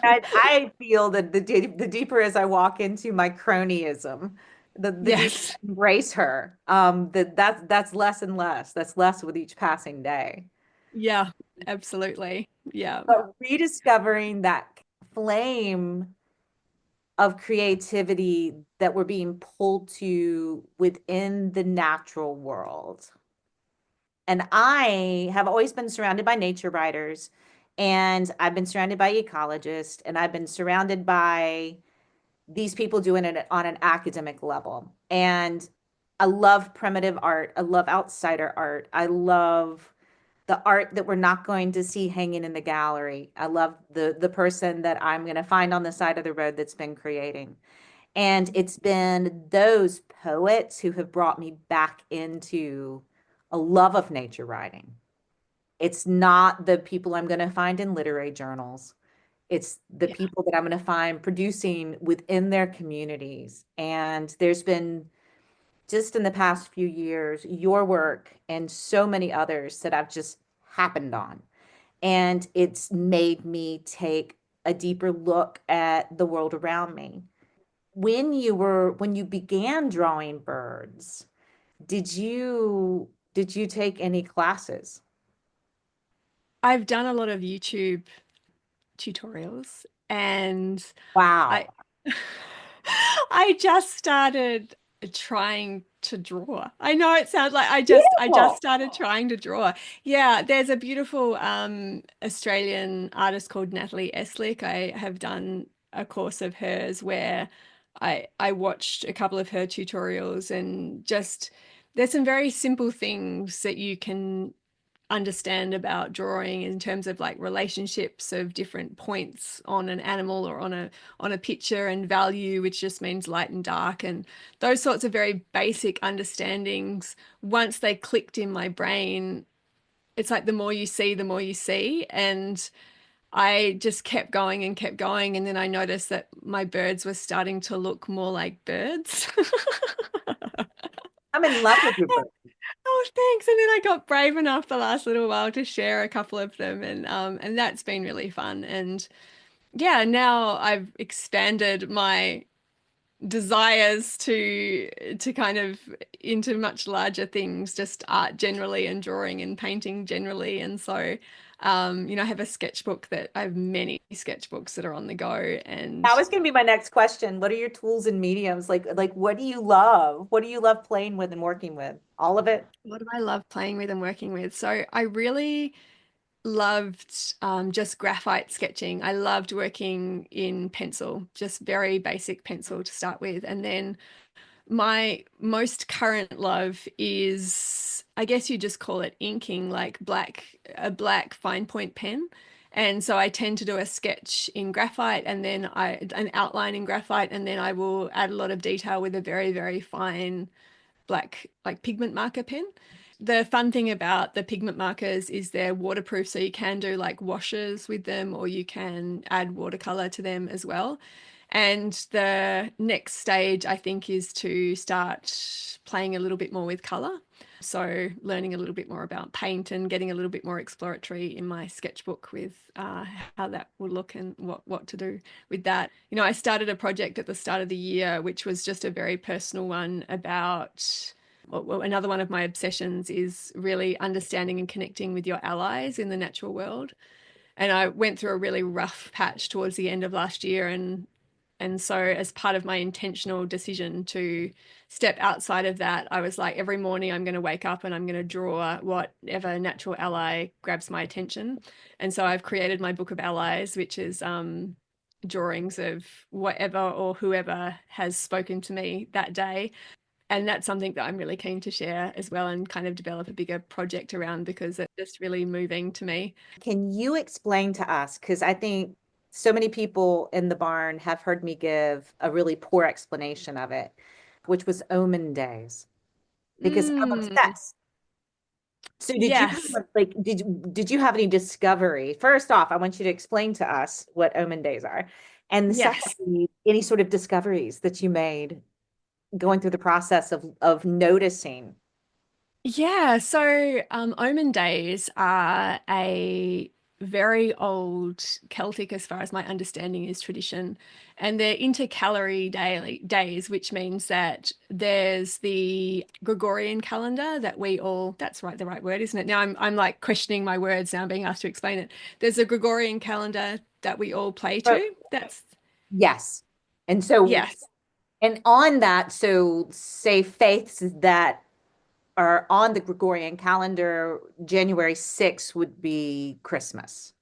I feel that the deeper as I walk into my cronyism, the deeper Yes. I embrace her, that's less and less. That's less with each passing day. Yeah, absolutely. Yeah. But rediscovering that flame of creativity that we're being pulled to within the natural world. And I have always been surrounded by nature writers, and I've been surrounded by ecologists, and I've been surrounded by these people doing it on an academic level. And I love primitive art. I love outsider art. I love the art that we're not going to see hanging in the gallery. I love the person that I'm going to find on the side of the road that's been creating. And it's been those poets who have brought me back into a love of nature writing. It's not the people I'm going to find in literary journals. It's the Yeah. people that I'm going to find producing within their communities. And there's been just in the past few years, your work and so many others that I've just happened on. And it's made me take a deeper look at the world around me. When you began drawing birds, did you take any classes? I've done a lot of YouTube tutorials and I Wow. I just started trying to draw. I know it sounds like I just Beautiful. started trying to draw. Yeah, there's a beautiful Australian artist called Natalie Eslick. I have done a course of hers where I watched a couple of her tutorials, and just there's some very simple things that you can understand about drawing in terms of like relationships of different points on an animal or on a picture, and value, which just means light and dark, and those sorts of very basic understandings. Once they clicked in my brain, it's like the more you see, the more you see. And I just kept going and kept going. And then I noticed that my birds were starting to look more like birds. I'm in love with your book. Oh, thanks. And then I got brave enough the last little while to share a couple of them, and that's been really fun. And yeah, now I've expanded my desires to kind of into much larger things, just art generally and drawing and painting generally. And so I have a sketchbook that I have many sketchbooks that are on the go. And That was going to be my next question. What are your tools and mediums? Like what do you love? What do you love playing with and working with? All of it? what do I love playing with and working with? So I really loved just graphite sketching. I loved working in pencil, just very basic pencil to start with. And then my most current love is, I guess you just call it inking, like a black fine point pen. And so I tend to do a sketch in graphite, and then an outline in graphite, and then I will add a lot of detail with a very, very fine black like pigment marker pen. The fun thing about the pigment markers is they're waterproof, so you can do like washes with them, or you can add watercolor to them as well. And the next stage, I think, is to start playing a little bit more with color. So learning a little bit more about paint and getting a little bit more exploratory in my sketchbook with how that will look and what to do with that. I started a project at the start of the year, which was just a very personal one about, well, another one of my obsessions is really understanding and connecting with your allies in the natural world. And I went through a really rough patch towards the end of last year, and so as part of my intentional decision to step outside of that, I was like, every morning I'm going to wake up and I'm going to draw whatever natural ally grabs my attention. And so I've created my book of allies, which is drawings of whatever or whoever has spoken to me that day. And that's something that I'm really keen to share as well, and kind of develop a bigger project around, because it's just really moving to me. Can you explain to us? Because I think so many people in the barn have heard me give a really poor explanation of it, which was Omen Days, because I'm Mm, obsessed. So yes. did you have any discovery? First off, I want you to explain to us what Omen Days are. And Yes. secondly, any sort of discoveries that you made going through the process of noticing. Yeah, so Omen Days are a very old Celtic, as far as my understanding is, tradition, and they're intercalary days, which means that there's the Gregorian calendar that we all, that's right, the right word, isn't it? Now I'm like questioning my words now, I'm being asked to explain it. There's a Gregorian calendar that we all play Oh, to. That's yes. And so, yes. and on that, so say faiths that are on the Gregorian calendar, January 6th would be Christmas.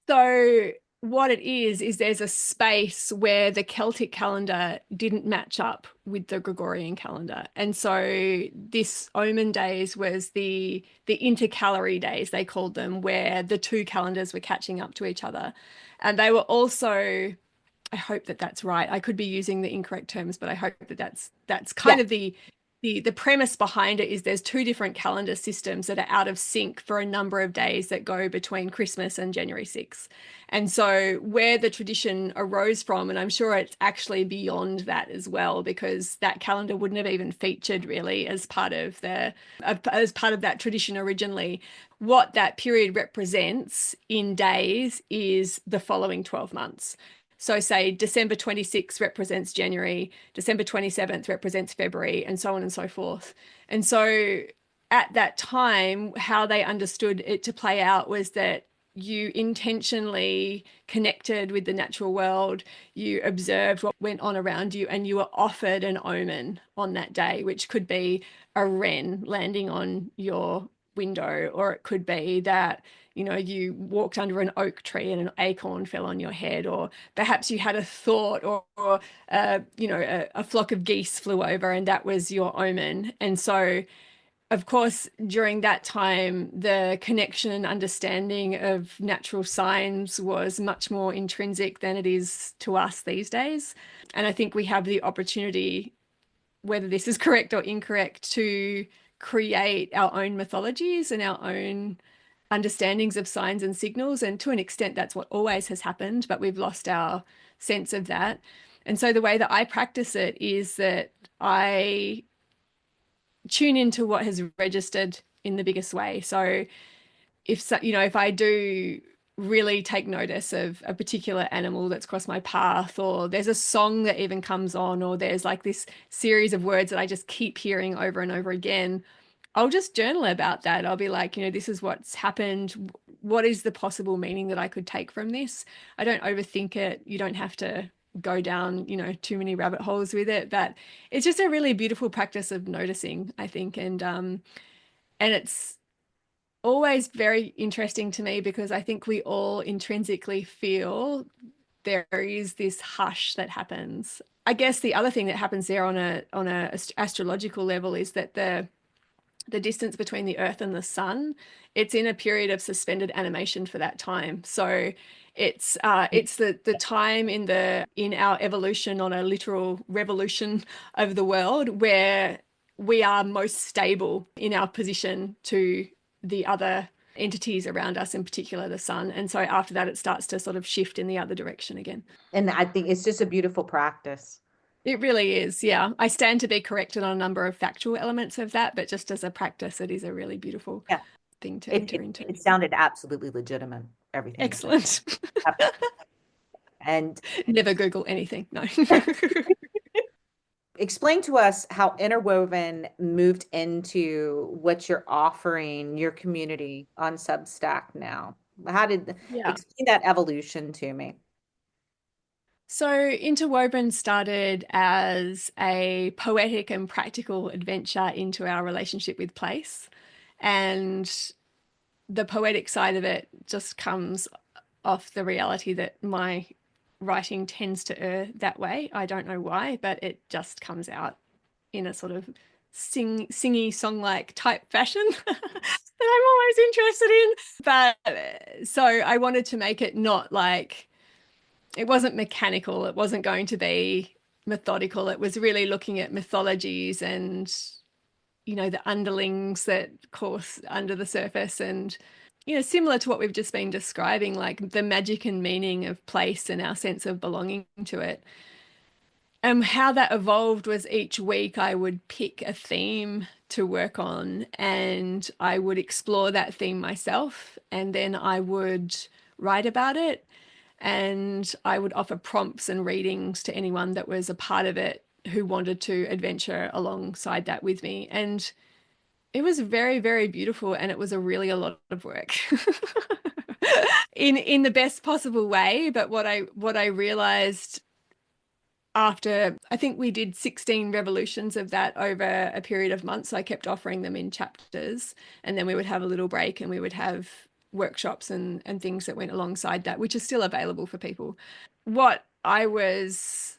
So what it is there's a space where the Celtic calendar didn't match up with the Gregorian calendar. And so this Omen Days was the intercalary days, they called them, where the two calendars were catching up to each other. And they were also, I hope that that's right. I could be using the incorrect terms, but I hope that that's kind Yes. of the premise behind it. Is there's two different calendar systems that are out of sync for a number of days that go between Christmas and January 6th. And so where the tradition arose from, and I'm sure it's actually beyond that as well, because that calendar wouldn't have even featured really as part of that tradition originally. What that period represents in days is the following 12 months. So, say December 26th represents January, December 27th represents February, and so on and so forth. And so, at that time, how they understood it to play out was that you intentionally connected with the natural world, you observed what went on around you, and you were offered an omen on that day, which could be a wren landing on your window, or it could be that, you walked under an oak tree and an acorn fell on your head, or perhaps you had a thought, or a flock of geese flew over and that was your omen. And so, of course, during that time, the connection and understanding of natural signs was much more intrinsic than it is to us these days. And I think we have the opportunity, whether this is correct or incorrect, to create our own mythologies and our own understandings of signs and signals. And to an extent, that's what always has happened, but we've lost our sense of that. And so the way that I practice it is that I tune into what has registered in the biggest way. So if I do really take notice of a particular animal that's crossed my path, or there's a song that even comes on, or there's like this series of words that I just keep hearing over and over again, I'll just journal about that. I'll be like, this is what's happened. What is the possible meaning that I could take from this? I don't overthink it. You don't have to go down, too many rabbit holes with it, but it's just a really beautiful practice of noticing, I think. And it's always very interesting to me because I think we all intrinsically feel there is this hush that happens. I guess the other thing that happens there on a astrological level is that the distance between the Earth and the Sun, it's in a period of suspended animation for that time. So it's the time in our evolution, on a literal revolution of the world, where we are most stable in our position to the other entities around us, in particular the sun. And so after that, it starts to sort of shift in the other direction again. And I think it's just a beautiful practice. It really is, yeah. I stand to be corrected on a number of factual elements of that, but just as a practice, it is a really beautiful Yeah. thing to It, enter it, into. it sounded absolutely legitimate, everything you said. Excellent. And Never Google anything. No. explain to us how Interwoven moved into what you're offering your community on Substack now. Yeah. Explain that evolution to me? So Interwoven started as a poetic and practical adventure into our relationship with place. And the poetic side of it just comes off the reality that my writing tends to err that way. I don't know why, but it just comes out in a sort of singy song-like type fashion that I'm always interested in. But so I wanted to make it not like, it wasn't mechanical, it wasn't going to be methodical. It was really looking at mythologies and the underlings that course under the surface, and similar to what we've just been describing, like the magic and meaning of place and our sense of belonging to it. And how that evolved was each week I would pick a theme to work on and I would explore that theme myself, and then I would write about it, and I would offer prompts and readings to anyone that was a part of it who wanted to adventure alongside that with me. And it was very, very beautiful, and it was a lot of work in the best possible way. But what I realized after, I think we did 16 revolutions of that over a period of months. So I kept offering them in chapters, and then we would have a little break and we would have workshops and things that went alongside that, which is still available for people. What I was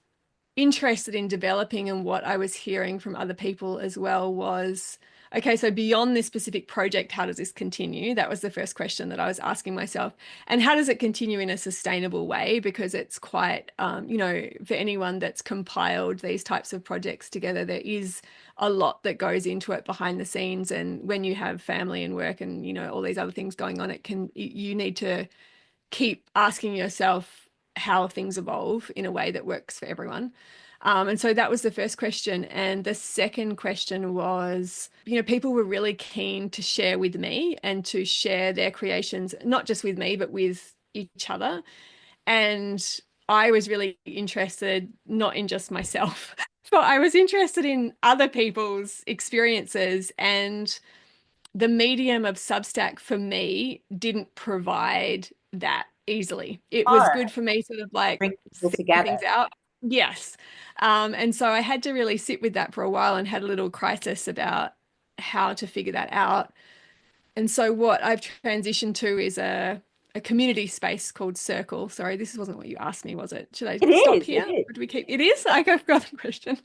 interested in developing and what I was hearing from other people as well was, okay, so beyond this specific project, how does this continue? That was the first question that I was asking myself. And how does it continue in a sustainable way? Because it's quite, for anyone that's compiled these types of projects together, there is a lot that goes into it behind the scenes. And when you have family and work and, all these other things going on, you need to keep asking yourself how things evolve in a way that works for everyone. And so that was the first question. And the second question was, people were really keen to share with me and to share their creations, not just with me, but with each other. And I was really interested, not in just myself, but I was interested in other people's experiences. And the medium of Substack for me didn't provide that easily. It was Hard. good for me sort of like Bring people figuring together. things out. Yes. And so I had to really sit with that for a while and had a little crisis about how to figure that out. And so what I've transitioned to is a community space called Circle. Sorry, this wasn't what you asked me, was it? Should I It stop is. here? It is. Or do we keep? It is? I forgot the question.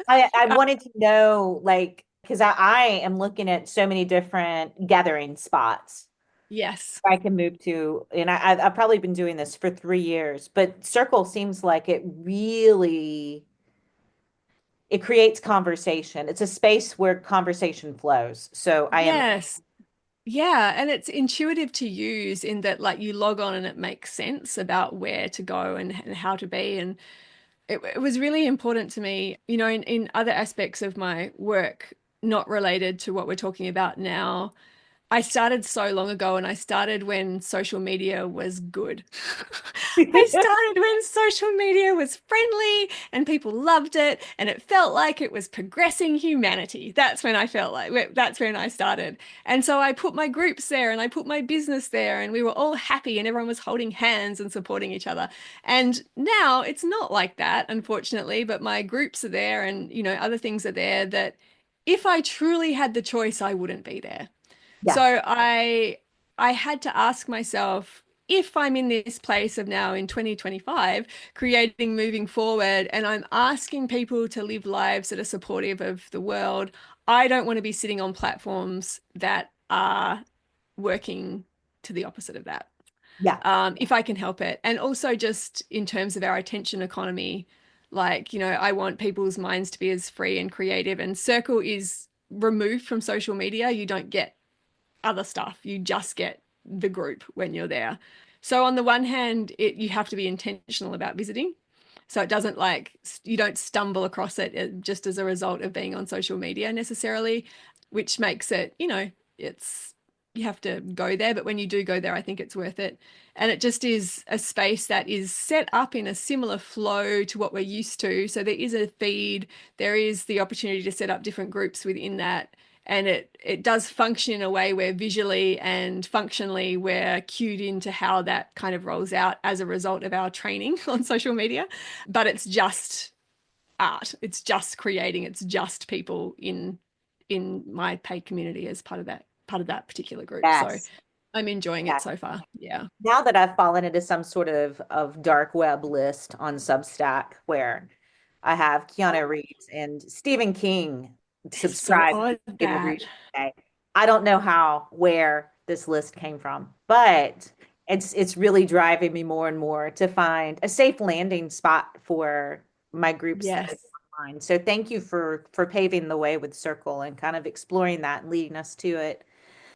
I Uh, wanted to know, like, because I am looking at so many different gathering spots yes. I can move to, and I've probably been doing this for 3 years, but Circle seems like it creates conversation. It's a space where conversation flows. So I am, Yes. Yeah, and it's intuitive to use in that like you log on and it makes sense about where to go and how to be. And it was really important to me, in other aspects of my work, not related to what we're talking about now. I started so long ago and I started when social media was good. I started when social media was friendly and people loved it and it felt like it was progressing humanity. That's when I felt like that's when I started. And so I put my groups there and I put my business there and we were all happy and everyone was holding hands and supporting each other. And now it's not like that, unfortunately, but my groups are there and, other things are there that if I truly had the choice, I wouldn't be there. yeah, So I had to ask myself if I'm in this place of now in 2025 creating moving forward and I'm asking people to live lives that are supportive of the world, I don't want to be sitting on platforms that are working to the opposite of that. yeah, If I can help it. And also just in terms of our attention economy, like, I want people's minds to be as free and creative. And Circle is removed from social media. You don't get other stuff. You just get the group when you're there. So on the one hand, you have to be intentional about visiting. So it doesn't like you don't stumble across it just as a result of being on social media necessarily, which makes it, it's you have to go there, but when you do go there, I think it's worth it. And it just is a space that is set up in a similar flow to what we're used to. So there is a feed, there is the opportunity to set up different groups within that and it does function in a way where visually and functionally we're cued into how that kind of rolls out as a result of our training on social media, but it's just art, it's just creating, it's just people in my paid community as part of that particular group. So yes. I'm enjoying it Yes. so far. Yeah. Now that I've fallen into some sort of dark web list on Substack where I have Keanu Reeves and Stephen King It's so subscribed to odd Daily Reading that. today. I don't know where this list came from, but it's really driving me more and more to find a safe landing spot for my groups that are Yes. online. So thank you for paving the way with Circle and kind of exploring that and leading us to it.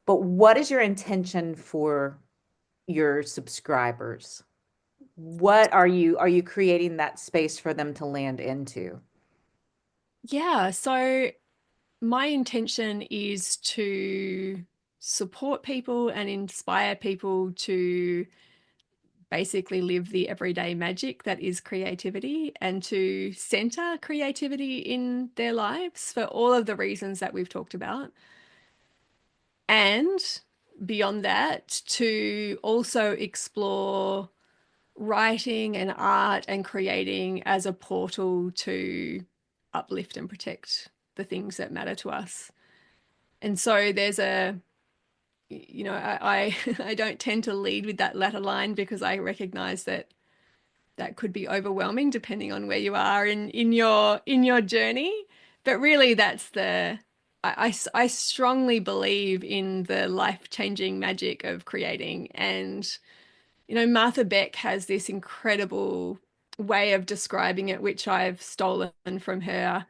But what is your intention for your subscribers? What are you creating that space for them to land into? Yeah. So my intention is to support people and inspire people to basically live the everyday magic that is creativity and to center creativity in their lives for all of the reasons that we've talked about. And beyond that, to also explore writing and art and creating as a portal to uplift and protect the things that matter to us. And so there's I I don't tend to lead with that latter line because I recognize that that could be overwhelming depending on where you are in your journey. But really, that's I strongly believe in the life-changing magic of creating. And Martha Beck has this incredible way of describing it, which I've stolen from her.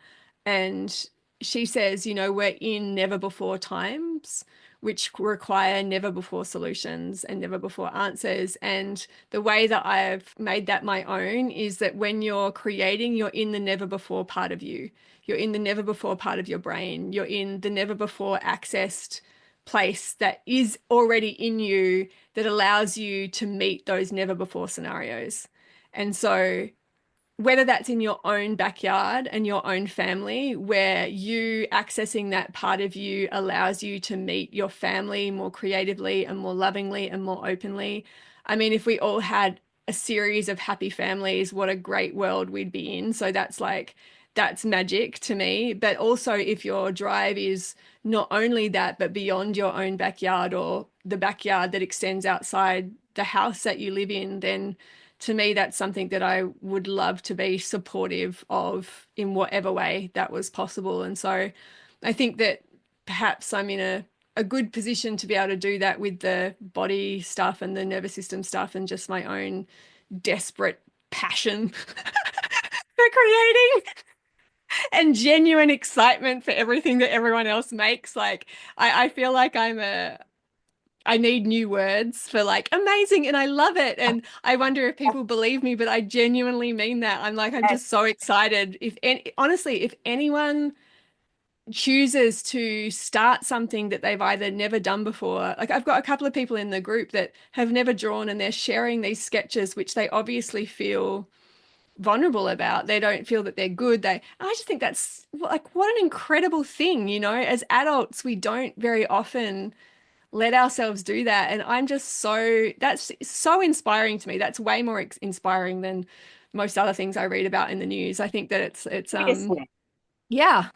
And she says, we're in never before times, which require never before solutions and never before answers. And the way that I've made that my own is that when you're creating, you're in the never before part of you. You're in the never before part of your brain. You're in the never before accessed place that is already in you that allows you to meet those never before scenarios. And so, whether that's in your own backyard and your own family, where you accessing that part of you allows you to meet your family more creatively and more lovingly and more openly. I mean, if we all had a series of happy families, what a great world we'd be in. So, that's like that's magic to me. But also, if your drive is not only that, but beyond your own backyard or the backyard that extends outside the house that you live in, then to me, that's something that I would love to be supportive of in whatever way that was possible. And so I think that perhaps I'm in a good position to be able to do that with the body stuff and the nervous system stuff and just my own desperate passion for creating and genuine excitement for everything that everyone else makes. Like I feel like I need new words for like amazing and I love it. And I wonder if people believe me, but I genuinely mean that. I'm like, I'm just so excited. Honestly, if anyone chooses to start something that they've either never done before, like I've got a couple of people in the group that have never drawn and they're sharing these sketches, which they obviously feel vulnerable about. They don't feel that they're good. I just think that's like, what an incredible thing, you know, as adults, we don't very often let ourselves do that. And I'm just that's so inspiring to me. That's way more inspiring than most other things I read about in the news. I think that Seriously. yeah,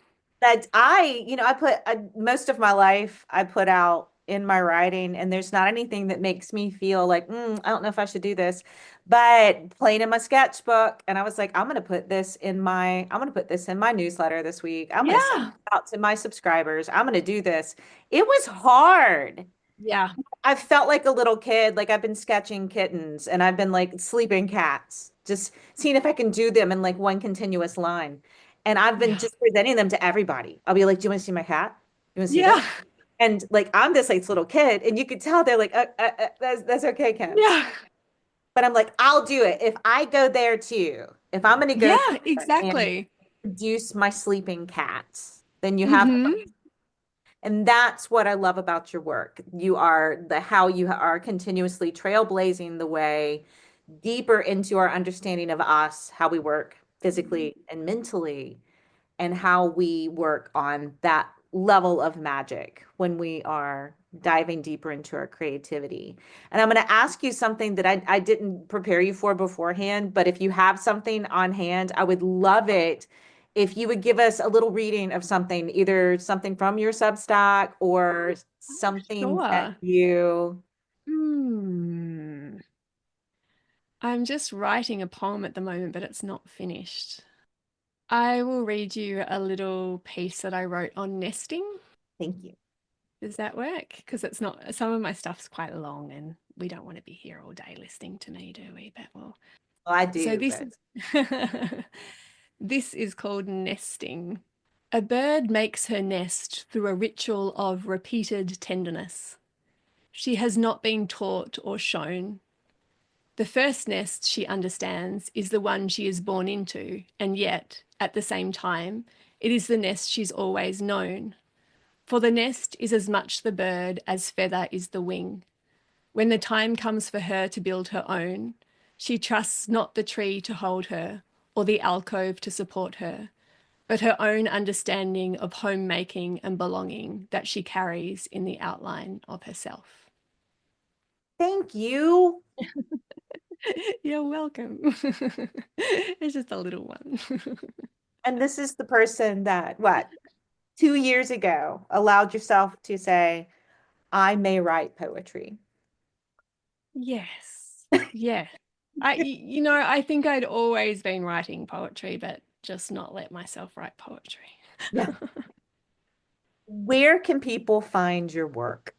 That I put most of my life I put out in my writing, and there's not anything that makes me feel like, I don't know if I should do this, but playing in my sketchbook, and I was like, I'm gonna put this in my newsletter this week. I'm gonna send yeah, it out to my subscribers. I'm gonna do this. It was hard. yeah, I felt like a little kid, like I've been sketching kittens and I've been like sleeping cats, just seeing if I can do them in like one continuous line. And I've been yeah, just presenting them to everybody. I'll be like, "Do you want to see my cat? You want to see this?" yeah, And like I'm this like little kid, and you could tell they're like, that's okay, Kim." yeah, But I'm like, "I'll do it if I go there too. If I'm going to go yeah, there and exactly. produce my sleeping cats, then you have." Hmm. And that's what I love about your work. You are how you are continuously trailblazing the way deeper into our understanding of us, how we work physically and mentally, and how we work on that level of magic when we are diving deeper into our creativity. And I'm going to ask you something that I didn't prepare you for beforehand, but if you have something on hand, I would love it if you would give us a little reading of something, either something from your Substack or something that Sure. you. Hmm. I'm just writing a poem at the moment, but it's not finished. I will read you a little piece that I wrote on nesting. Thank you. Does that work? Because it's not, some of my stuff's quite long and we don't want to be here all day listening to me, do we? But well, Well, I so do, this but is this is called nesting. A bird makes her nest through a ritual of repeated tenderness. She has not been taught or shown. The first nest she understands is the one she is born into, and yet, at the same time, it is the nest she's always known. For the nest is as much the bird as feather is the wing. When the time comes for her to build her own, she trusts not the tree to hold her or the alcove to support her, but her own understanding of homemaking and belonging that she carries in the outline of herself. thank you. You're welcome. It's just a little one. And this is the person that, what, 2 years ago allowed yourself to say, I may write poetry. Yes. Yeah. I think I'd always been writing poetry, but just not let myself write poetry. Yeah. Where can people find your work?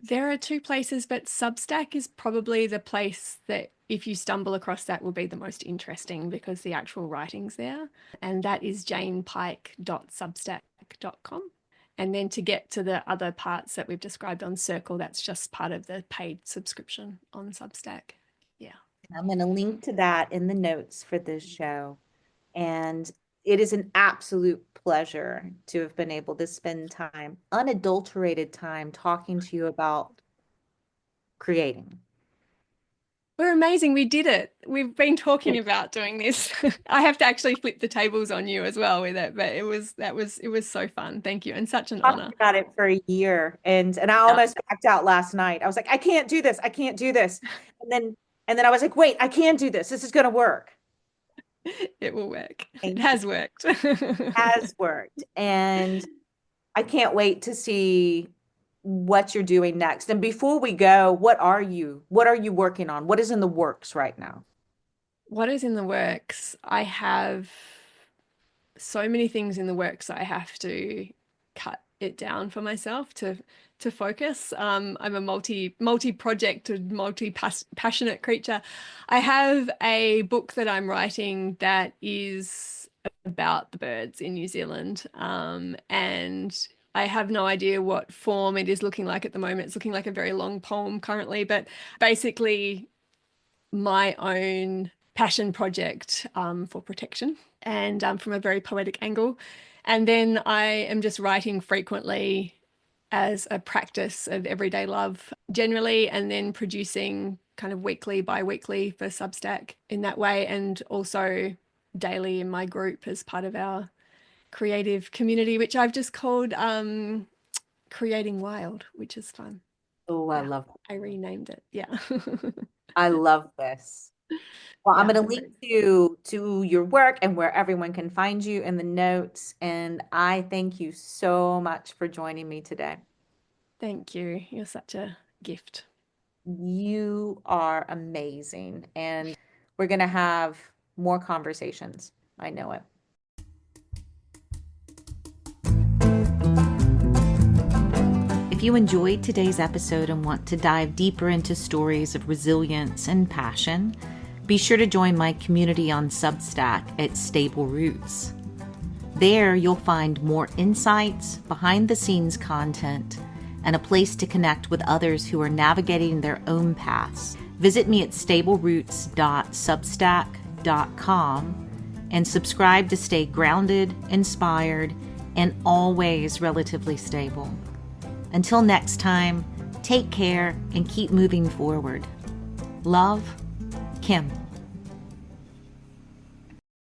There are two places, but Substack is probably the place that if you stumble across that will be the most interesting because the actual writing's there. And that is janepike.substack.com. And then to get to the other parts that we've described on Circle, that's just part of the paid subscription on Substack. Yeah. I'm going to link to that in the notes for this show. And it is an absolute pleasure to have been able to spend time, unadulterated time, talking to you about creating. We're amazing. We did it. We've been talking about doing this. I have to actually flip the tables on you as well with it, but it was so fun. Thank you. And such an Talked honor. about it for a year, and I Yeah. almost backed out last night. I was like, I can't do this. I can't do this. And then I was like, wait, I can do this. This is going to work. It will work. Thank It has worked. has worked. And I can't wait to see what you're doing next. And before we go, what are you working on? What is in the works right now? What is in the works? I have so many things in the works that I have to cut it down for myself to focus. I'm a multi-project, multi-passionate creature. I have a book that I'm writing that is about the birds in New Zealand, and I have no idea what form it is looking like at the moment. It's looking like a very long poem currently, but basically my own passion project for protection and from a very poetic angle. And then I am just writing frequently as a practice of everyday love generally, and then producing kind of weekly, bi-weekly for Substack in that way, and also daily in my group as part of our creative community, which I've just called Creating Wild, which is fun. Oh, I Yeah, love that. I renamed it. Yeah. I love this. Well, I'm Yeah. going to link to your work and where everyone can find you in the notes. And I thank you so much for joining me today. Thank you. You're such a gift. You are amazing. And we're going to have more conversations. I know it. If you enjoyed today's episode and want to dive deeper into stories of resilience and passion, be sure to join my community on Substack at Stable Roots. There you'll find more insights, behind-the-scenes content, and a place to connect with others who are navigating their own paths. Visit me at stableroots.substack.com and subscribe to stay grounded, inspired, and always relatively stable. Until next time, take care and keep moving forward. Love, Kim.